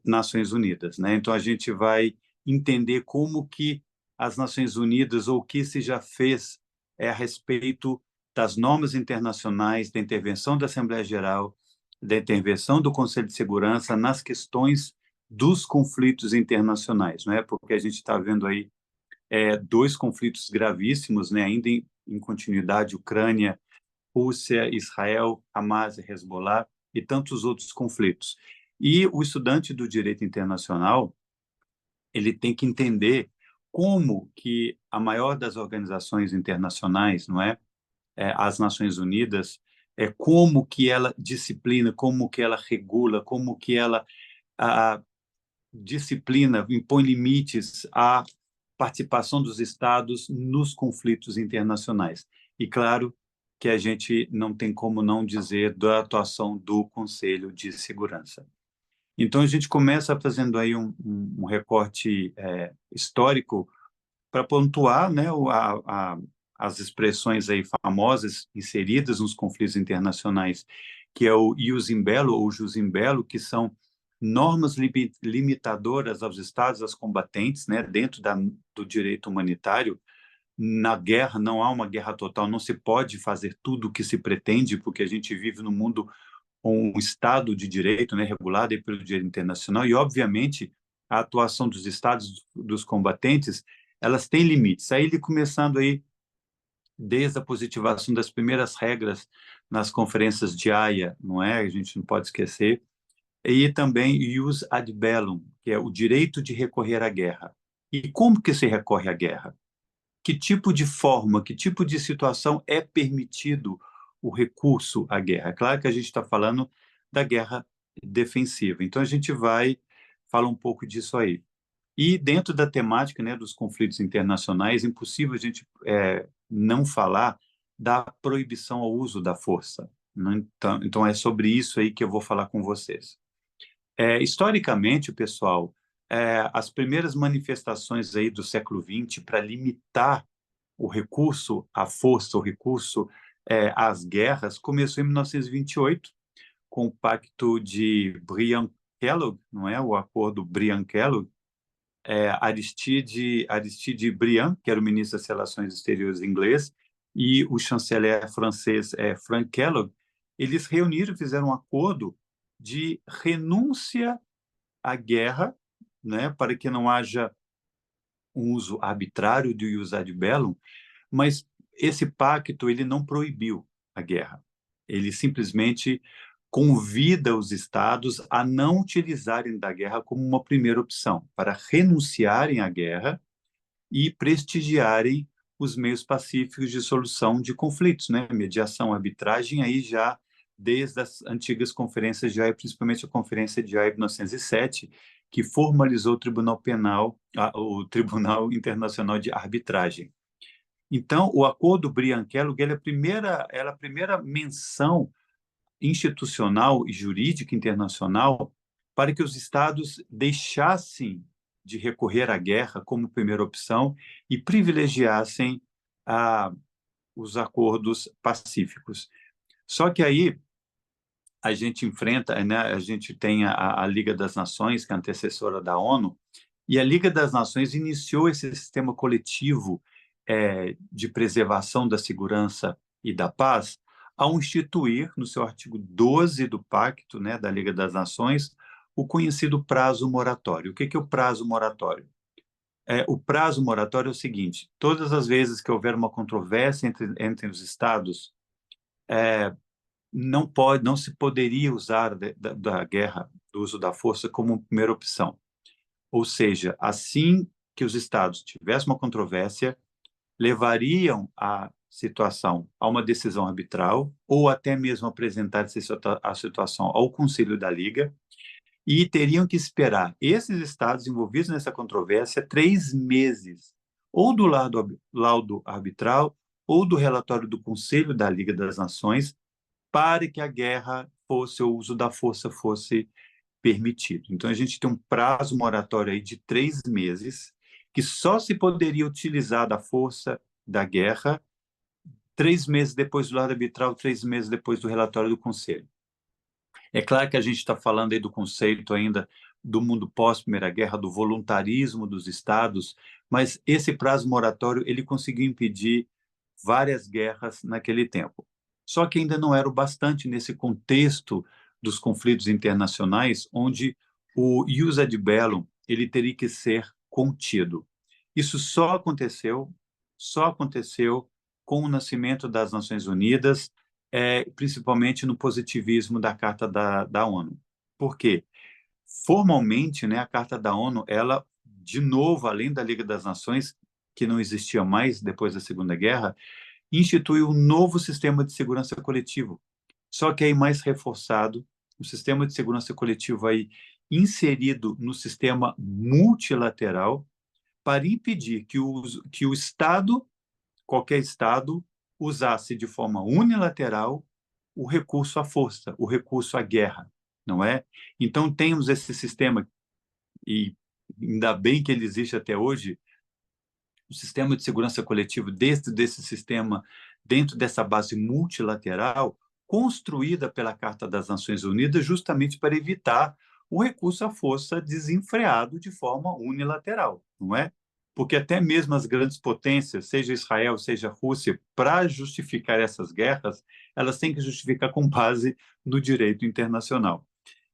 Nações Unidas, né? Então, a gente vai entender como que as Nações Unidas, ou o que se já fez a respeito das normas internacionais, da intervenção da Assembleia Geral, da intervenção do Conselho de Segurança nas questões dos conflitos internacionais, não é? Porque a gente está vendo aí dois conflitos gravíssimos, né? Ainda em continuidade, Ucrânia, Rússia, Israel, Hamas e Hezbollah, e tantos outros conflitos. E o estudante do direito internacional, ele tem que entender como que a maior das organizações internacionais, não é, as Nações Unidas, como que ela disciplina, como que ela regula, como que ela disciplina, impõe limites à participação dos Estados nos conflitos internacionais. E claro que a gente não tem como não dizer da atuação do Conselho de Segurança. Então, a gente começa fazendo aí um recorte histórico para pontuar, né, as expressões aí famosas inseridas nos conflitos internacionais, que é o ius in bello ou jus in bello, que são normas limitadoras aos estados, aos combatentes, né, dentro do direito humanitário. Na guerra não há uma guerra total, não se pode fazer tudo o que se pretende, porque a gente vive num mundo um Estado de direito, né, regulado aí pelo direito internacional, e, obviamente, a atuação dos Estados, dos combatentes, elas têm limites. Aí ele começando aí desde a positivação das primeiras regras nas conferências de Haia, não é? A gente não pode esquecer. E também ius ad bellum, que é o direito de recorrer à guerra. E como que se recorre à guerra? Que tipo de forma, que tipo de situação é permitido o recurso à guerra? É claro que a gente está falando da guerra defensiva. Então, a gente vai falar um pouco disso aí. E dentro da temática, né, dos conflitos internacionais, é impossível a gente não falar da proibição ao uso da força, né? Então, é sobre isso aí que eu vou falar com vocês. Historicamente, pessoal, as primeiras manifestações aí do século XX para limitar o recurso à força, o recurso às guerras, começou em 1928, com o Pacto de Briand-Kellogg, não é? O Acordo Briand-Kellogg. Aristide Briand, que era o ministro das Relações Exteriores inglês, e o chanceler francês Frank Kellogg, eles reuniram e fizeram um acordo de renúncia à guerra, né, para que não haja um uso arbitrário do ius ad bellum, mas esse pacto ele não proibiu a guerra. Ele simplesmente convida os estados a não utilizarem da guerra como uma primeira opção, para renunciarem à guerra e prestigiarem os meios pacíficos de solução de conflitos, né? Mediação, arbitragem, aí já desde as antigas conferências de Haia, principalmente a Conferência de Haia de 1907, que formalizou o Tribunal Penal, o Tribunal Internacional de Arbitragem. Então, o Acordo Briand-Kellogg é a primeira menção institucional e jurídica internacional para que os estados deixassem de recorrer à guerra como primeira opção e privilegiassem os acordos pacíficos. Só que aí a gente enfrenta, né, a gente tem a Liga das Nações, que é a antecessora da ONU, e a Liga das Nações iniciou esse sistema coletivo de preservação da segurança e da paz ao instituir, no seu artigo 12 do Pacto, né, da Liga das Nações, o conhecido prazo moratório. O que é o prazo moratório? O prazo moratório é o seguinte: todas as vezes que houver uma controvérsia entre os Estados, não se poderia usar da guerra, do uso da força como primeira opção. Ou seja, assim que os Estados tivessem uma controvérsia, levariam a situação a uma decisão arbitral ou até mesmo apresentar a situação ao Conselho da Liga e teriam que esperar esses estados envolvidos nessa controvérsia 3 meses, ou do laudo arbitral ou do relatório do Conselho da Liga das Nações, para que a guerra o uso da força fosse permitido. Então, a gente tem um prazo moratório aí de 3 meses, que só se poderia utilizar da força da guerra 3 meses depois do laudo arbitral, 3 meses depois do relatório do Conselho. É claro que a gente está falando aí do conceito ainda do mundo pós-Primeira Guerra, do voluntarismo dos estados, mas esse prazo moratório ele conseguiu impedir várias guerras naquele tempo. Só que ainda não era o bastante nesse contexto dos conflitos internacionais, onde o ius ad bellum ele teria que ser contido. Isso só aconteceu com o nascimento das Nações Unidas, principalmente no positivismo da Carta da ONU. Por quê? Formalmente, né, a Carta da ONU, ela, de novo, além da Liga das Nações, que não existia mais depois da Segunda Guerra, instituiu um novo sistema de segurança coletivo. Só que aí mais reforçado, um sistema de segurança coletivo aí inserido no sistema multilateral para impedir que o Estado, qualquer Estado, usasse de forma unilateral o recurso à força, o recurso à guerra, não é? Então, temos esse sistema, e ainda bem que ele existe até hoje, o sistema de segurança coletiva dentro desse sistema, dentro dessa base multilateral, construída pela Carta das Nações Unidas justamente para evitar o recurso à força desenfreado de forma unilateral, não é? Porque até mesmo as grandes potências, seja Israel, seja a Rússia, para justificar essas guerras, elas têm que justificar com base no direito internacional.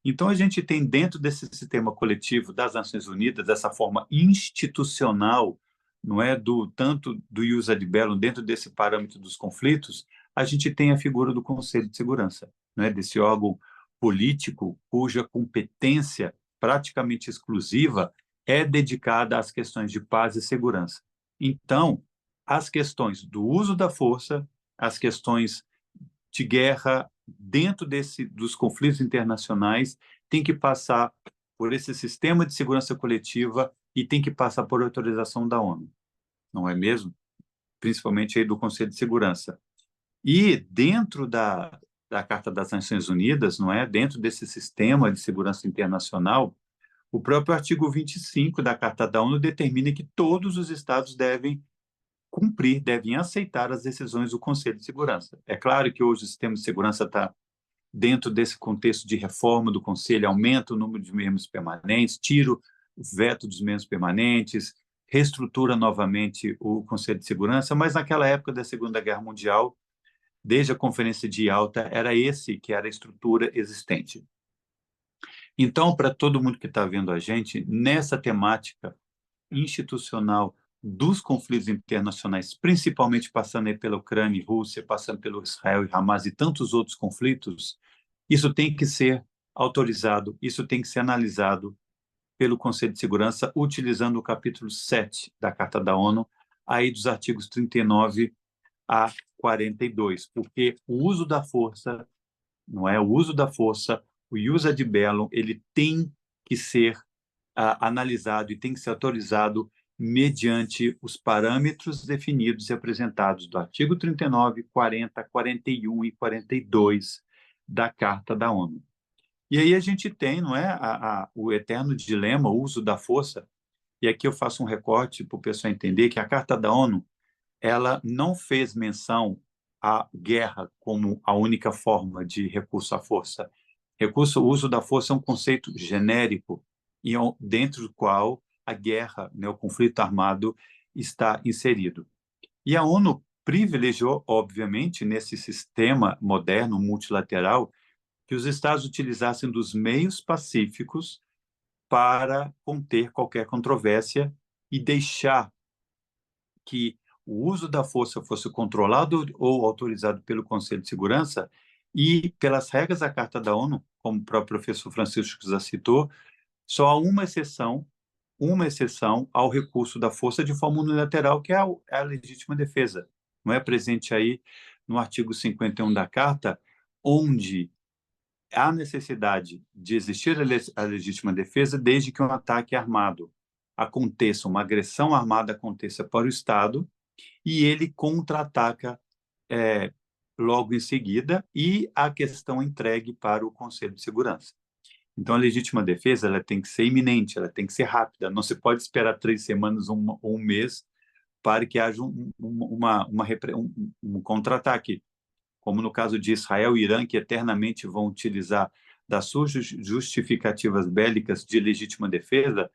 Então, a gente tem dentro desse sistema coletivo das Nações Unidas, dessa forma institucional não é, tanto do ius ad bellum, dentro desse parâmetro dos conflitos, a gente tem a figura do Conselho de Segurança, não é, desse órgão político cuja competência praticamente exclusiva é dedicada às questões de paz e segurança. Então, as questões do uso da força, as questões de guerra dentro dos conflitos internacionais têm que passar por esse sistema de segurança coletiva e tem que passar por autorização da ONU, não é mesmo? Principalmente aí do Conselho de Segurança. E dentro da Carta das Nações Unidas, não é? Dentro desse sistema de segurança internacional, o próprio artigo 25 da Carta da ONU determina que todos os estados devem cumprir, devem aceitar as decisões do Conselho de Segurança. É claro que hoje o sistema de segurança está dentro desse contexto de reforma do Conselho, aumenta o número de membros permanentes, tira o veto dos membros permanentes, reestrutura novamente o Conselho de Segurança, mas naquela época da Segunda Guerra Mundial, desde a Conferência de Yalta, era esse que era a estrutura existente. Então, para todo mundo que está vendo a gente, nessa temática institucional dos conflitos internacionais, principalmente passando aí pela Ucrânia e Rússia, passando pelo Israel e Hamas e tantos outros conflitos, isso tem que ser autorizado, isso tem que ser analisado pelo Conselho de Segurança, utilizando o capítulo 7 da Carta da ONU, aí dos artigos 39 a 42, porque o uso da força, não é? O uso da força, o ius ad bellum, ele tem que ser analisado e tem que ser autorizado mediante os parâmetros definidos e apresentados do artigo 39, 40, 41 e 42 da Carta da ONU. E aí a gente tem, não é, o eterno dilema, o uso da força, e aqui eu faço um recorte para o pessoal entender que a Carta da ONU, ela não fez menção à guerra como a única forma de recurso à força. O uso da força é um conceito genérico e dentro do qual a guerra, né, o conflito armado está inserido. E a ONU privilegiou, obviamente, nesse sistema moderno, multilateral, que os Estados utilizassem dos meios pacíficos para conter qualquer controvérsia e deixar que o uso da força fosse controlado ou autorizado pelo Conselho de Segurança e pelas regras da Carta da ONU, como o próprio professor Francisco já citou, só há uma exceção ao recurso da força de forma unilateral, que é a legítima defesa. Não é presente aí no artigo 51 da Carta, onde há necessidade de existir a legítima defesa desde que um ataque armado aconteça, uma agressão armada aconteça para o Estado e ele contra-ataca logo em seguida e a questão entregue para o Conselho de Segurança. Então, a legítima defesa ela tem que ser iminente, ela tem que ser rápida. Não se pode esperar 3 semanas ou um mês para que haja um contra-ataque, como no caso de Israel e Irã, que eternamente vão utilizar das suas justificativas bélicas de legítima defesa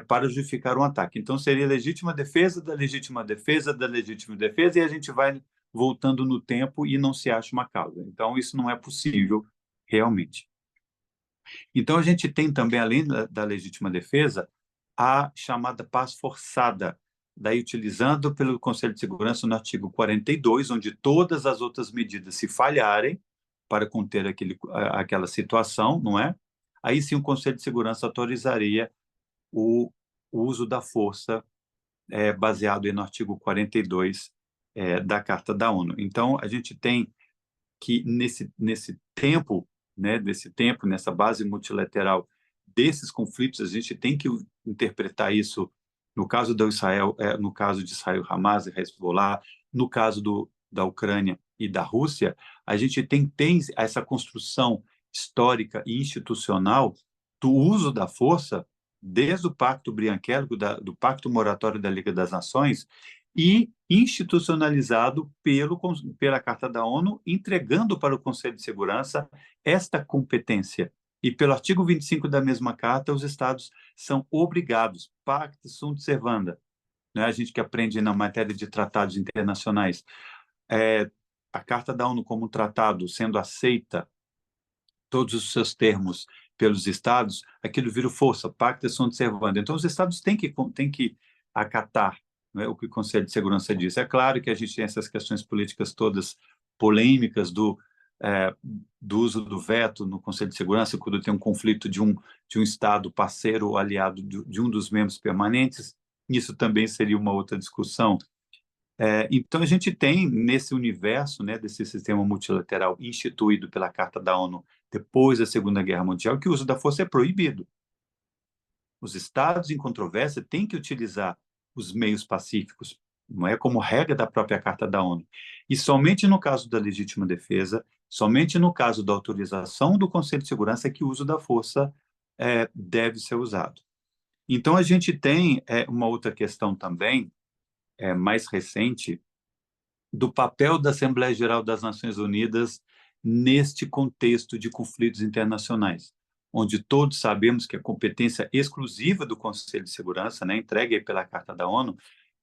para justificar um ataque. Então, seria legítima defesa da legítima defesa da legítima defesa, e a gente vai voltando no tempo e não se acha uma causa. Então, isso não é possível realmente. Então, a gente tem também, além da legítima defesa, a chamada paz forçada, daí utilizando pelo Conselho de Segurança no artigo 42, onde todas as outras medidas se falharem para conter aquela situação, não é? Aí sim o Conselho de Segurança autorizaria o uso da força baseado no artigo 42 da Carta da ONU. Então, a gente tem que, nesse tempo, né, nessa base multilateral desses conflitos, a gente tem que interpretar isso no caso do Israel, no caso de Israel, Hamas e Hezbollah, no caso da Ucrânia e da Rússia, a gente tem essa construção histórica e institucional do uso da força desde o Pacto Briancélico, do Pacto Moratório da Liga das Nações, e institucionalizado pela Carta da ONU, entregando para o Conselho de Segurança esta competência. E pelo artigo 25 da mesma Carta, os Estados são obrigados, pacta sunt servanda, né? A gente que aprende na matéria de tratados internacionais, a Carta da ONU como um tratado sendo aceita, todos os seus termos pelos Estados, aquilo vira força, pacta sunt servanda. Então, os Estados têm que acatar não é o que o Conselho de Segurança diz. É claro que a gente tem essas questões políticas todas polêmicas do uso do veto no Conselho de Segurança, quando tem um conflito de um Estado parceiro ou aliado de um dos membros permanentes. Isso também seria uma outra discussão. Então, a gente tem, nesse universo, né, desse sistema multilateral instituído pela Carta da ONU depois da Segunda Guerra Mundial, que o uso da força é proibido. Os Estados em controvérsia têm que utilizar os meios pacíficos, não é como regra da própria Carta da ONU. E somente no caso da legítima defesa, somente no caso da autorização do Conselho de Segurança é que o uso da força deve ser usado. Então, a gente tem uma outra questão também, mais recente, do papel da Assembleia Geral das Nações Unidas neste contexto de conflitos internacionais, onde todos sabemos que a competência exclusiva do Conselho de Segurança, né, entregue pela Carta da ONU,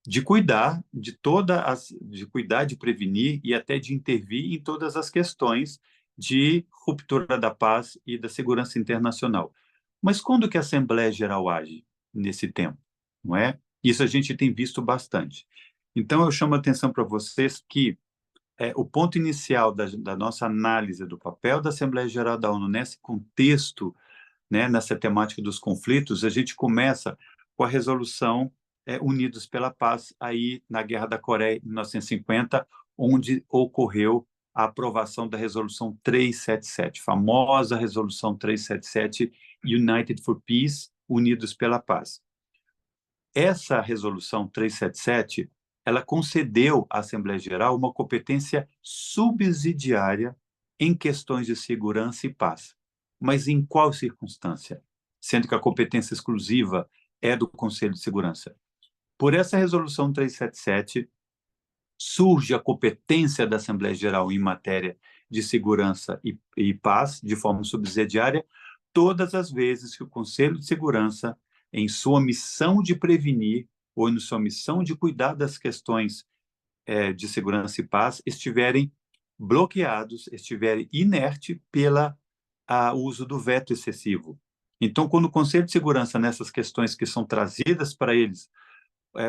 de cuidar de prevenir e até de intervir em todas as questões de ruptura da paz e da segurança internacional. Mas quando que a Assembleia Geral age nesse tempo, não é? Isso a gente tem visto bastante. Então, eu chamo a atenção para vocês que o ponto inicial da nossa análise do papel da Assembleia Geral da ONU nesse contexto, né, nessa temática dos conflitos, a gente começa com a resolução Unidos pela Paz, aí na Guerra da Coreia, em 1950, onde ocorreu a aprovação da Resolução 377, famosa Resolução 377, United for Peace, Unidos pela Paz. Essa Resolução 377, ela concedeu à Assembleia Geral uma competência subsidiária em questões de segurança e paz. Mas em qual circunstância? Sendo que a competência exclusiva é do Conselho de Segurança. Por essa Resolução 377, surge a competência da Assembleia Geral em matéria de segurança e paz, de forma subsidiária, todas as vezes que o Conselho de Segurança, em sua missão de prevenir ou em sua missão de cuidar das questões de segurança e paz, estiverem bloqueados, estiverem inertes pelo uso do veto excessivo. Então, quando o Conselho de Segurança, nessas questões que são trazidas para eles,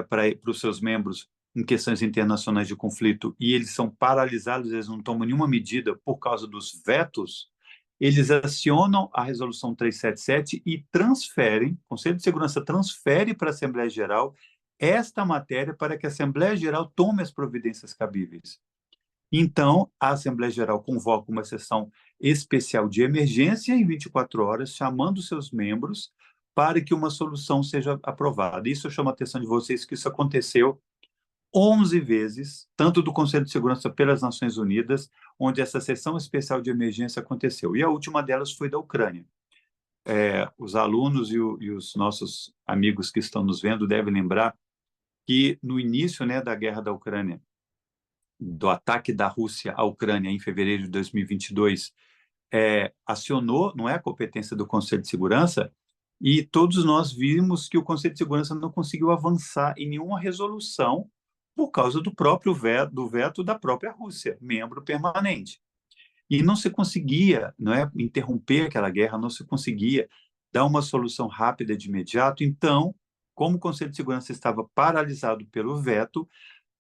para os seus membros, em questões internacionais de conflito, e eles são paralisados, eles não tomam nenhuma medida por causa dos vetos, eles acionam a Resolução 377 e transferem, o Conselho de Segurança transfere para a Assembleia Geral esta matéria para que a Assembleia Geral tome as providências cabíveis. Então, a Assembleia Geral convoca uma sessão especial de emergência em 24 horas, chamando seus membros para que uma solução seja aprovada. Isso eu chamo a atenção de vocês que isso aconteceu 11 vezes, tanto do Conselho de Segurança pelas Nações Unidas, onde essa sessão especial de emergência aconteceu. E a última delas foi da Ucrânia. Os alunos e os nossos amigos que estão nos vendo devem lembrar que no início, né, da guerra da Ucrânia, do ataque da Rússia à Ucrânia em fevereiro de 2022, acionou, não é, a competência do Conselho de Segurança, e todos nós vimos que o Conselho de Segurança não conseguiu avançar em nenhuma resolução por causa do próprio veto da própria Rússia, membro permanente. E não se conseguia, não é, interromper aquela guerra, não se conseguia dar uma solução rápida de imediato. Então, como o Conselho de Segurança estava paralisado pelo veto,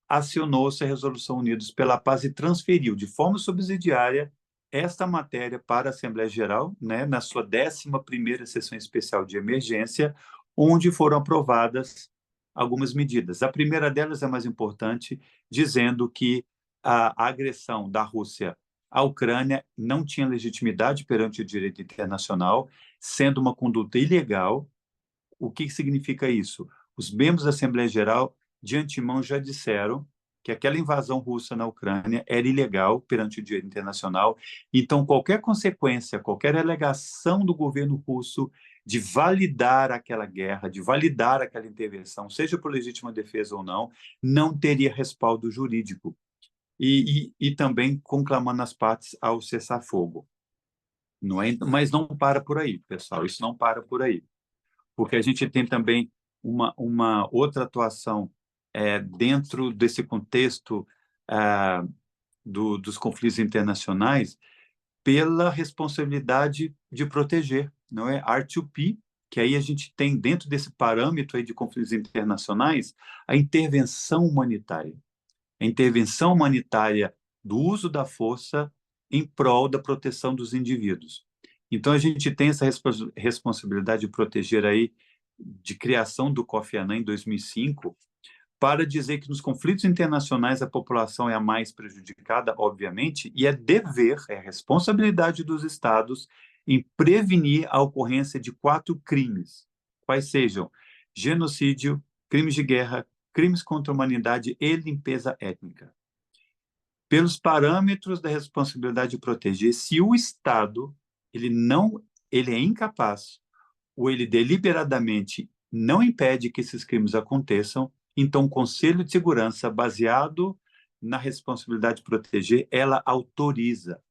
acionou-se a Resolução Unidos pela Paz e transferiu de forma subsidiária esta matéria para a Assembleia Geral, né, na sua 11ª sessão especial de emergência, onde foram aprovadas algumas medidas. A primeira delas é mais importante, dizendo que a agressão da Rússia à Ucrânia não tinha legitimidade perante o direito internacional, sendo uma conduta ilegal. O que significa isso? Os membros da Assembleia Geral, de antemão, já disseram que aquela invasão russa na Ucrânia era ilegal perante o direito internacional. Então, qualquer consequência, qualquer alegação do governo russo de validar aquela guerra, de validar aquela intervenção, seja por legítima defesa ou não, não teria respaldo jurídico. E também conclamando as partes ao cessar-fogo. Não é? Mas não para por aí, pessoal, isso não para por aí. Porque a gente tem também uma outra atuação dentro desse contexto dos conflitos internacionais pela responsabilidade de proteger, não é? R2P, que aí a gente tem, dentro desse parâmetro aí de conflitos internacionais, a intervenção humanitária. A intervenção humanitária do uso da força em prol da proteção dos indivíduos. Então, a gente tem essa responsabilidade de proteger aí, de criação do Kofi Annan em 2005, para dizer que nos conflitos internacionais a população é a mais prejudicada, obviamente, e é dever, é responsabilidade dos Estados em prevenir a ocorrência de 4 crimes, quais sejam genocídio, crimes de guerra, crimes contra a humanidade e limpeza étnica. Pelos parâmetros da responsabilidade de proteger, se o Estado ele é incapaz ou ele deliberadamente não impede que esses crimes aconteçam, então o Conselho de Segurança, baseado na responsabilidade de proteger, ela autoriza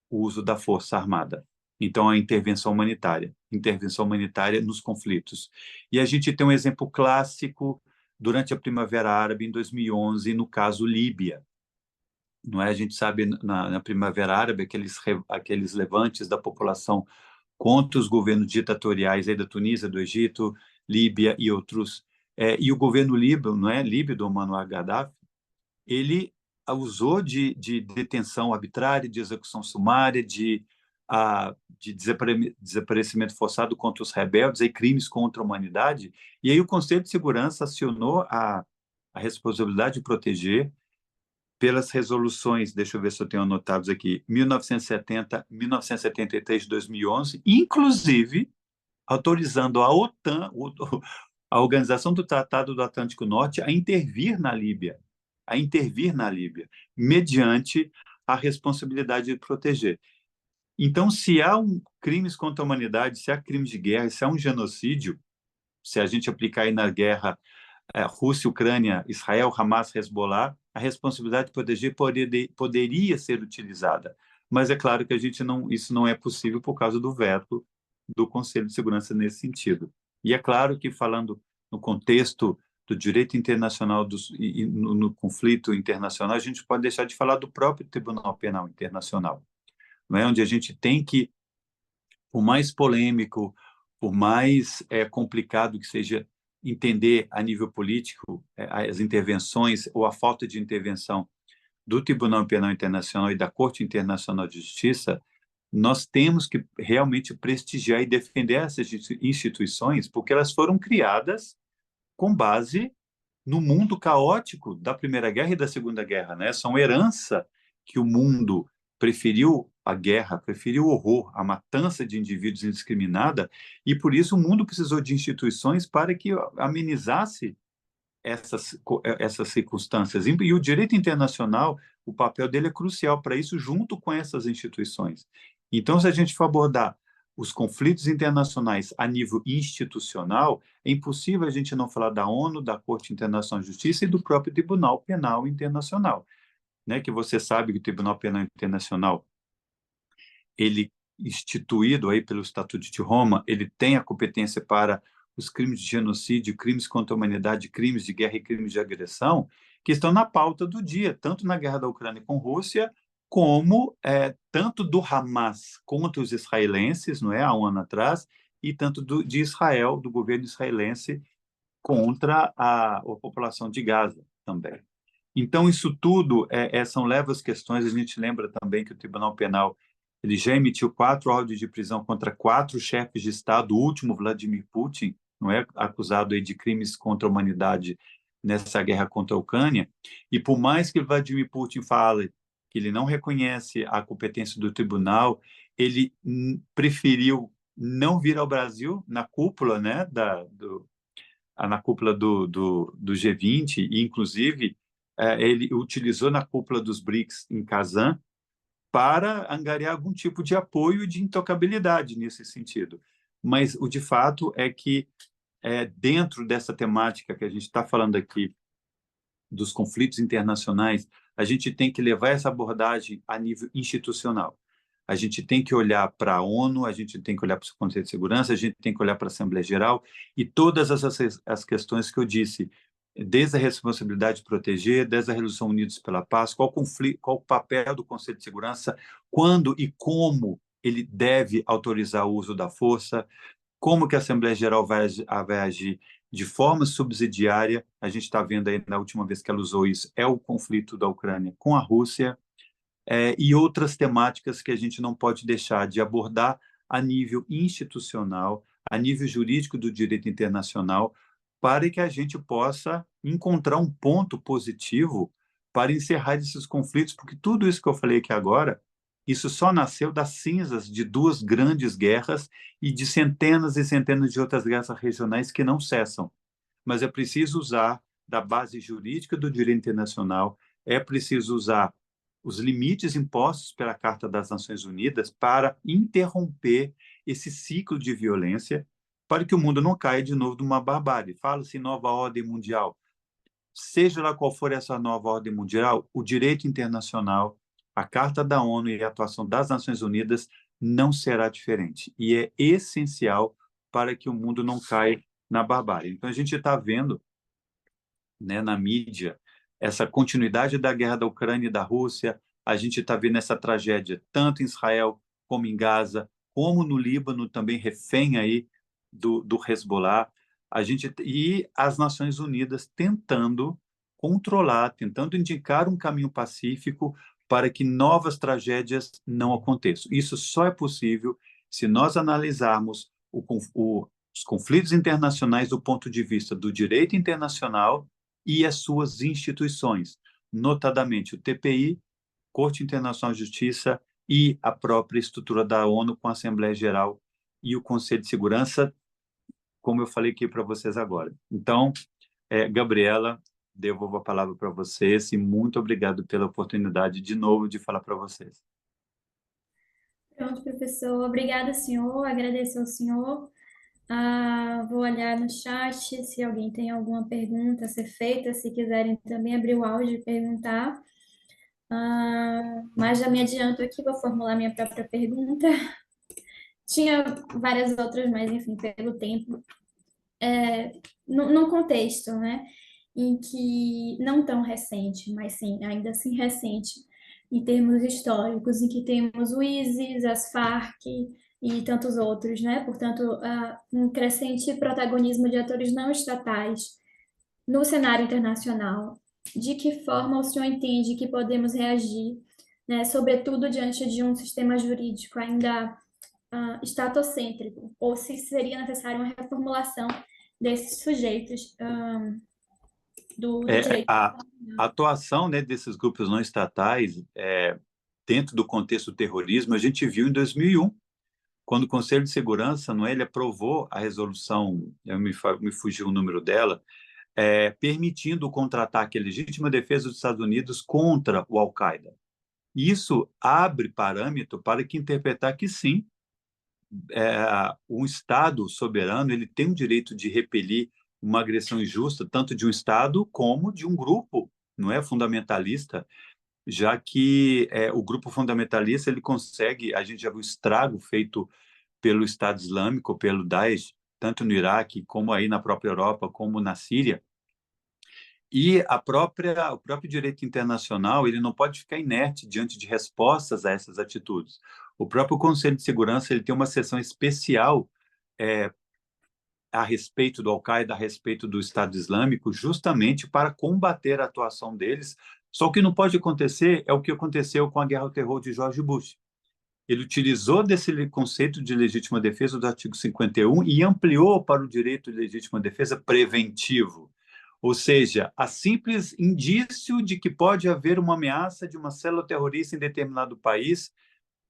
o uso da força armada. Então, a intervenção humanitária nos conflitos. E a gente tem um exemplo clássico durante a Primavera Árabe, em 2011, no caso Líbia. Não é? A gente sabe, na Primavera Árabe, aqueles levantes da população contra os governos ditatoriais aí da Tunísia, do Egito, Líbia e outros. E o governo líbio, não é? Líbio, do Muammar Gaddafi, ele usou de detenção arbitrária, de execução sumária, de desaparecimento forçado contra os rebeldes, aí crimes contra a humanidade. E aí o Conselho de Segurança acionou a responsabilidade de proteger pelas resoluções, deixa eu ver se eu tenho anotados aqui, 1970, 1973, 2011, inclusive autorizando a OTAN, a Organização do Tratado do Atlântico Norte, a intervir na Líbia, mediante a responsabilidade de proteger. Então, se há crimes contra a humanidade, se há crimes de guerra, se há um genocídio, se a gente aplicar aí na guerra Rússia, Ucrânia, Israel, Hamas, Hezbollah, a responsabilidade de proteger poderia ser utilizada. Mas é claro que isso não é possível por causa do veto do Conselho de Segurança nesse sentido. E é claro que, falando no contexto do direito internacional e no conflito internacional, a gente pode deixar de falar do próprio Tribunal Penal Internacional, não é? Onde a gente tem que, por mais polêmico, por mais complicado que seja entender a nível político as intervenções ou a falta de intervenção do Tribunal Penal Internacional e da Corte Internacional de Justiça, nós temos que realmente prestigiar e defender essas instituições, porque elas foram criadas com base no mundo caótico da Primeira Guerra e da Segunda Guerra, né? São herança que o mundo preferiu a guerra, preferiu o horror, a matança de indivíduos indiscriminada, e por isso o mundo precisou de instituições para que amenizasse essas circunstâncias. E o direito internacional, o papel dele é crucial para isso, junto com essas instituições. Então, se a gente for abordar os conflitos internacionais a nível institucional, é impossível a gente não falar da ONU, da Corte Internacional de Justiça e do próprio Tribunal Penal Internacional, né? Que você sabe que o Tribunal Penal Internacional, ele instituído aí pelo Estatuto de Roma, ele tem a competência para os crimes de genocídio, crimes contra a humanidade, crimes de guerra e crimes de agressão, que estão na pauta do dia, tanto na guerra da Ucrânia com a Rússia, como tanto do Hamas contra os israelenses, não é, há um ano atrás, e tanto de Israel, do governo israelense, contra a população de Gaza também. Então, isso tudo são leves questões. A gente lembra também que o Tribunal Penal ele já emitiu 4 ordens de prisão contra 4 chefes de Estado, o último, Vladimir Putin, não é, acusado aí de crimes contra a humanidade nessa guerra contra a Ucrânia. E por mais que Vladimir Putin fale que ele não reconhece a competência do tribunal, ele preferiu não vir ao Brasil na cúpula, né, na cúpula do G20, e inclusive ele utilizou na cúpula dos BRICS em Kazan para angariar algum tipo de apoio e de intocabilidade nesse sentido. Mas o de fato é que dentro dessa temática que a gente está falando aqui, dos conflitos internacionais, a gente tem que levar essa abordagem a nível institucional. A gente tem que olhar para a ONU, a gente tem que olhar para o Conselho de Segurança, a gente tem que olhar para a Assembleia Geral e todas as questões que eu disse, desde a responsabilidade de proteger, desde a resolução Unidos pela Paz, qual o papel do Conselho de Segurança, quando e como ele deve autorizar o uso da força, Como que a Assembleia Geral vai agir de forma subsidiária? A gente está vendo aí, na última vez que ela usou isso, é o conflito da Ucrânia com a Rússia, e outras temáticas que a gente não pode deixar de abordar a nível institucional, a nível jurídico do direito internacional, para que a gente possa encontrar um ponto positivo para encerrar esses conflitos, porque tudo isso que eu falei aqui agora, isso só nasceu das cinzas de duas grandes guerras e de centenas e centenas de outras guerras regionais que não cessam. Mas é preciso usar da base jurídica do direito internacional, é preciso usar os limites impostos pela Carta das Nações Unidas para interromper esse ciclo de violência, para que o mundo não caia de novo numa barbárie. Fala-se nova ordem mundial. Seja lá qual for essa nova ordem mundial, o direito internacional, a Carta da ONU e a atuação das Nações Unidas não será diferente. E é essencial para que o mundo não caia na barbárie. Então, a gente está vendo, né, na mídia, essa continuidade da guerra da Ucrânia e da Rússia. A gente está vendo essa tragédia tanto em Israel como em Gaza, como no Líbano, também refém aí do Hezbollah. E as Nações Unidas tentando controlar, tentando indicar um caminho pacífico para que novas tragédias não aconteçam. Isso só é possível se nós analisarmos os conflitos internacionais do ponto de vista do direito internacional e as suas instituições, notadamente o TPI, Corte Internacional de Justiça, e a própria estrutura da ONU com a Assembleia Geral e o Conselho de Segurança, como eu falei aqui para vocês agora. Então, Gabriela, devolvo a palavra para vocês e muito obrigado pela oportunidade de novo de falar para vocês. Pronto, professor. Obrigada, senhor. Agradeço ao senhor. Vou olhar no chat se alguém tem alguma pergunta a ser feita, se quiserem também abrir o áudio e perguntar. Mas já me adianto aqui, vou formular minha própria pergunta. Tinha várias outras, mas enfim, pelo tempo. Num contexto, né, em que não tão recente, mas sim, ainda assim recente, em termos históricos, em que temos o ISIS, as Farc e tantos outros, né? Portanto, um crescente protagonismo de atores não estatais no cenário internacional. De que forma o senhor entende que podemos reagir, né, sobretudo diante de um sistema jurídico ainda estatocêntrico, ou se seria necessária uma reformulação desses sujeitos do direito? A atuação, né, desses grupos não estatais dentro do contexto do terrorismo, a gente viu em 2001, quando o Conselho de Segurança, não é, ele aprovou a resolução, me fugiu o número dela, permitindo o contra-ataque à legítima defesa dos Estados Unidos contra o Al-Qaeda. Isso abre parâmetro para que interpretar que sim, um Estado soberano ele tem o direito de repelir uma agressão injusta, tanto de um Estado como de um grupo, não é, fundamentalista, já que o grupo fundamentalista ele consegue, a gente já viu o estrago feito pelo Estado Islâmico, pelo Daesh, tanto no Iraque, como aí na própria Europa, como na Síria. E o próprio direito internacional ele não pode ficar inerte diante de respostas a essas atitudes. O próprio Conselho de Segurança ele tem uma sessão especial a respeito do Al-Qaeda, a respeito do Estado Islâmico, justamente para combater a atuação deles. Só que o que não pode acontecer é o que aconteceu com a guerra ao terror de George Bush. Ele utilizou desse conceito de legítima defesa do artigo 51 e ampliou para o direito de legítima defesa preventivo. Ou seja, a simples indício de que pode haver uma ameaça de uma célula terrorista em determinado país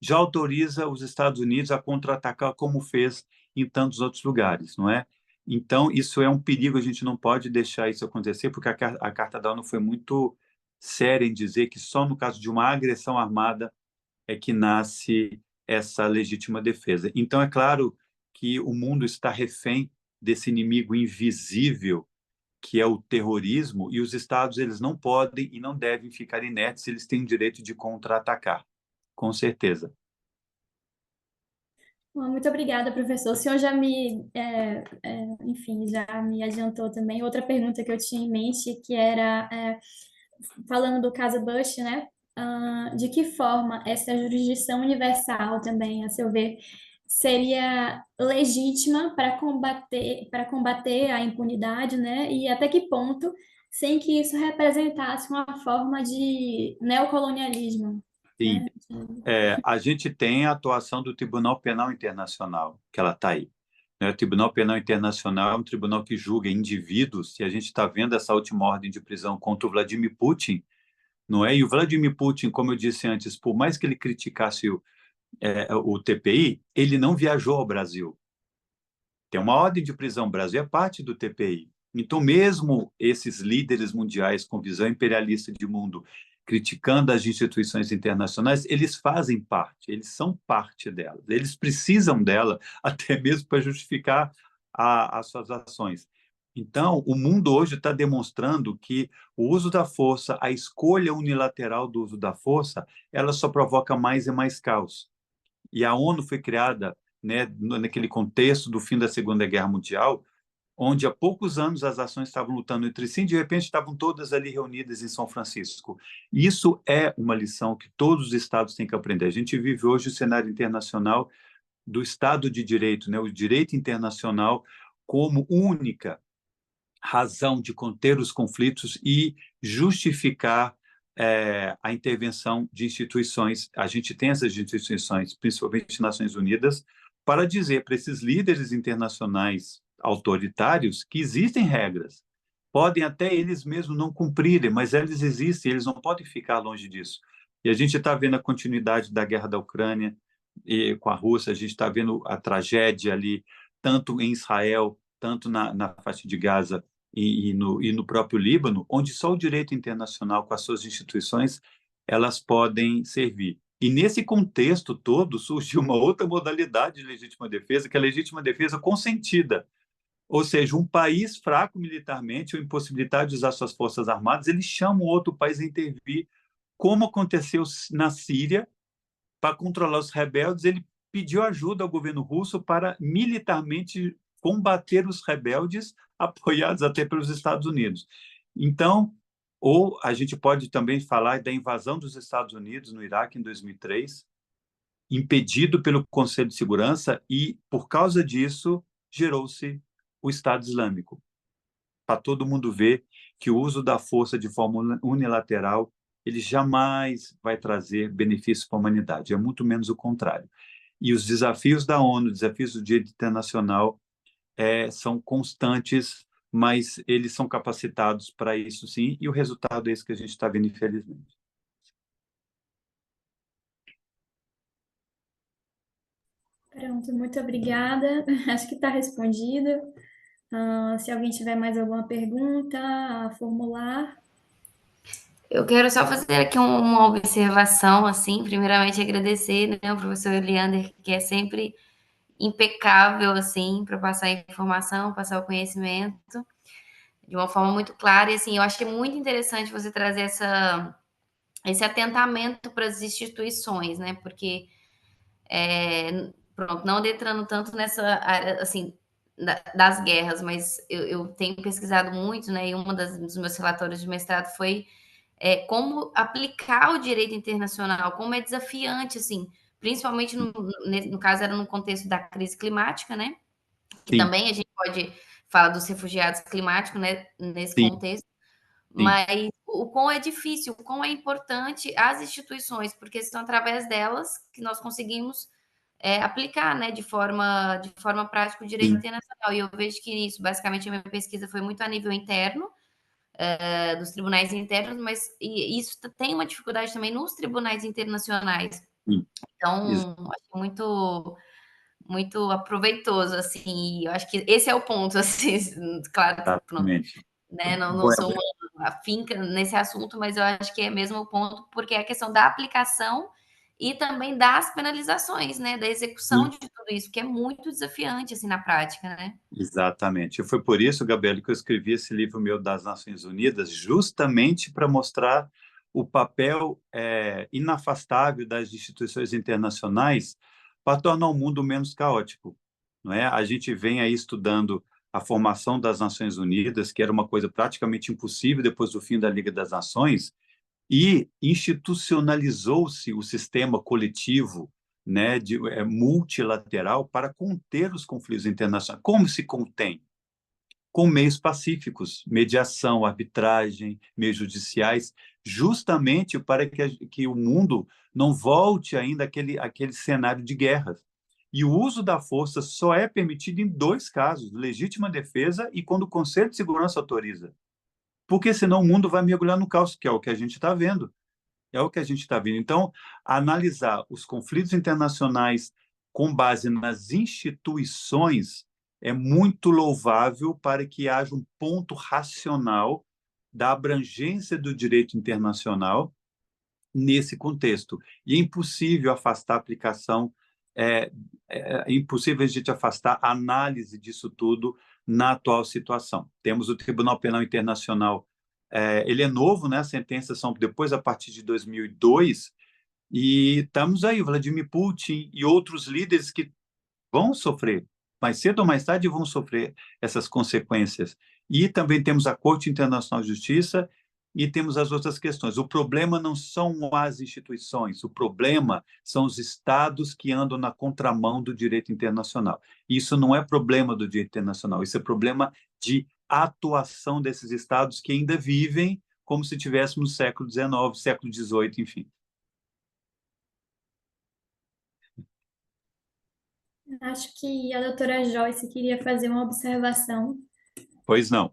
já autoriza os Estados Unidos a contra-atacar como fez em tantos outros lugares, não é? Então, isso é um perigo, a gente não pode deixar isso acontecer, porque a Carta da ONU foi muito séria em dizer que só no caso de uma agressão armada é que nasce essa legítima defesa. Então, é claro que o mundo está refém desse inimigo invisível que é o terrorismo, e os Estados eles não podem e não devem ficar inertes, eles têm o direito de contra-atacar, com certeza. Muito obrigada, professor. O senhor já enfim, já me adiantou também outra pergunta que eu tinha em mente, que era, falando do caso Bush, né? De que forma essa jurisdição universal também, a seu ver, seria legítima para combater a impunidade, né? E até que ponto, sem que isso representasse uma forma de neocolonialismo, Sim. né? A gente tem a atuação do Tribunal Penal Internacional, que ela está aí. Né? O Tribunal Penal Internacional é um tribunal que julga indivíduos, e a gente está vendo essa última ordem de prisão contra o Vladimir Putin, não é? E o Vladimir Putin, como eu disse antes, por mais que ele criticasse o TPI, ele não viajou ao Brasil. Tem uma ordem de prisão, o Brasil é parte do TPI. Então, mesmo esses líderes mundiais com visão imperialista de mundo, criticando as instituições internacionais, eles fazem parte, eles são parte delas, eles precisam dela até mesmo para justificar as suas ações. Então, o mundo hoje está demonstrando que o uso da força, a escolha unilateral do uso da força, ela só provoca mais e mais caos. E a ONU foi criada, né, naquele contexto do fim da Segunda Guerra Mundial, onde há poucos anos as nações estavam lutando entre si, e de repente estavam todas ali reunidas em São Francisco. Isso é uma lição que todos os estados têm que aprender. A gente vive hoje o cenário internacional do Estado de Direito, né, o direito internacional como única razão de conter os conflitos e justificar a intervenção de instituições. A gente tem essas instituições, principalmente Nações Unidas, para dizer para esses líderes internacionais autoritários que existem regras. Podem até eles mesmos não cumprirem, mas elas existem, eles não podem ficar longe disso. E a gente está vendo a continuidade da guerra da Ucrânia e com a Rússia, a gente está vendo a tragédia ali, tanto em Israel, tanto na faixa de Gaza e no próprio Líbano, onde só o direito internacional, com as suas instituições, elas podem servir. E nesse contexto todo surgiu uma outra modalidade de legítima defesa, que é a legítima defesa consentida. Ou seja, um país fraco militarmente ou impossibilitado de usar suas forças armadas, ele chama o outro país a intervir, como aconteceu na Síria, para controlar os rebeldes. Ele pediu ajuda ao governo russo para militarmente combater os rebeldes, apoiados até pelos Estados Unidos. Então, ou a gente pode também falar da invasão dos Estados Unidos no Iraque em 2003, impedido pelo Conselho de Segurança, e, por causa disso, gerou-se o Estado Islâmico. Para todo mundo ver que o uso da força de forma unilateral ele jamais vai trazer benefícios para a humanidade, é muito menos o contrário. E os desafios da ONU, desafios do direito internacional, são constantes, mas eles são capacitados para isso sim, e o resultado é esse que a gente está vendo, infelizmente. Pronto, muito obrigada. Acho que está respondido. Se alguém tiver mais alguma pergunta a formular. Eu quero só fazer aqui uma observação, assim, primeiramente agradecer, né, ao professor Eliander, que é sempre impecável, assim, para passar a informação, passar o conhecimento de uma forma muito clara, e assim, eu acho que é muito interessante você trazer esse atentamento para as instituições, né, porque, pronto, não adentrando tanto nessa área, assim, das guerras, mas eu tenho pesquisado muito, né, e dos meus relatórios de mestrado foi como aplicar o direito internacional, como é desafiante, assim, principalmente no caso era no contexto da crise climática, né? Que Sim, também a gente pode falar dos refugiados climáticos, né? Nesse sim, contexto, sim. mas o quão é difícil, o quão é importante as instituições, porque são através delas que nós conseguimos aplicar, né, de forma prática o direito Sim. internacional. E eu vejo que isso, basicamente, a minha pesquisa foi muito a nível interno, dos tribunais internos, mas isso tem uma dificuldade também nos tribunais internacionais. Sim. Então, acho muito, muito aproveitoso, assim, eu acho que esse é o ponto, assim, claro que pronto, Exatamente. né, não sou uma afinca nesse assunto, mas eu acho que é mesmo o ponto, porque é a questão da aplicação e também das penalizações, né, da execução de tudo isso, que é muito desafiante, assim, na prática, né? Exatamente. E foi por isso, Gabriel, que eu escrevi esse livro meu das Nações Unidas, justamente para mostrar o papel inafastável das instituições internacionais para tornar o mundo menos caótico, não é? A gente vem aí estudando a formação das Nações Unidas, que era uma coisa praticamente impossível depois do fim da Liga das Nações, e institucionalizou-se o sistema coletivo, né, multilateral para conter os conflitos internacionais. Como se contém? Com meios pacíficos, mediação, arbitragem, meios judiciais, justamente para que o mundo não volte ainda àquele cenário de guerras. E o uso da força só é permitido em 2 casos: legítima defesa e quando o Conselho de Segurança autoriza. Porque senão o mundo vai mergulhar no caos, que é o que a gente está vendo. É o que a gente está vendo. Então, analisar os conflitos internacionais com base nas instituições é muito louvável para que haja um ponto racional da abrangência do direito internacional nesse contexto. E é impossível afastar a aplicação, é impossível a gente afastar a análise disso tudo na atual situação. Temos o Tribunal Penal Internacional, ele é novo, né? As sentenças são depois, a partir de 2002, e estamos aí, Vladimir Putin e outros líderes que vão sofrer, mais cedo ou mais tarde vão sofrer essas consequências. E também temos a Corte Internacional de Justiça e temos as outras questões. O problema não são as instituições, o problema são os estados que andam na contramão do direito internacional. Isso não é problema do direito internacional, isso é problema de atuação desses estados que ainda vivem como se estivéssemos no século XIX, século XVIII, enfim. Acho que a doutora Joyce queria fazer uma observação. Pois não.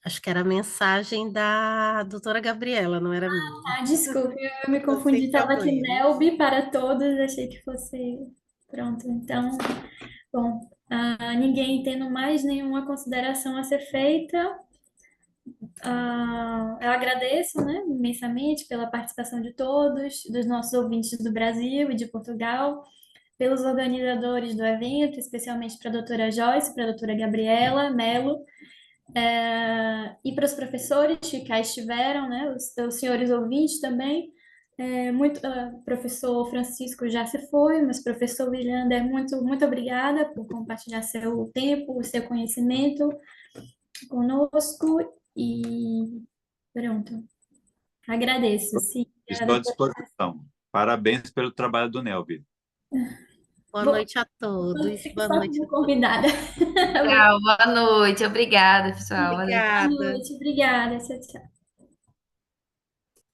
Acho que era a mensagem da doutora Gabriela, não era minha. Ah, desculpe, eu me Não confundi. tem Estava aqui problema. Nelby para todos, achei que fosse. Pronto, então, bom, ninguém tendo mais nenhuma consideração a ser feita, eu agradeço, né, imensamente pela participação de todos, dos nossos ouvintes do Brasil e de Portugal, pelos organizadores do evento, especialmente para a doutora Joyce, para a doutora Gabriela Mello, e para os professores que cá estiveram, né, os senhores ouvintes também. Professor Francisco já se foi, mas professor Williander, muito obrigada por compartilhar seu tempo, o seu conhecimento conosco e pronto. Agradeço. Sim, Estou à disposição. Parabéns pelo trabalho do Nelby. Boa vou noite a todos. fico Boa só noite a como todos. convidada. Tchau, boa noite. Obrigada, pessoal. Valeu. Boa Obrigada. noite, obrigada. Tchau, tchau.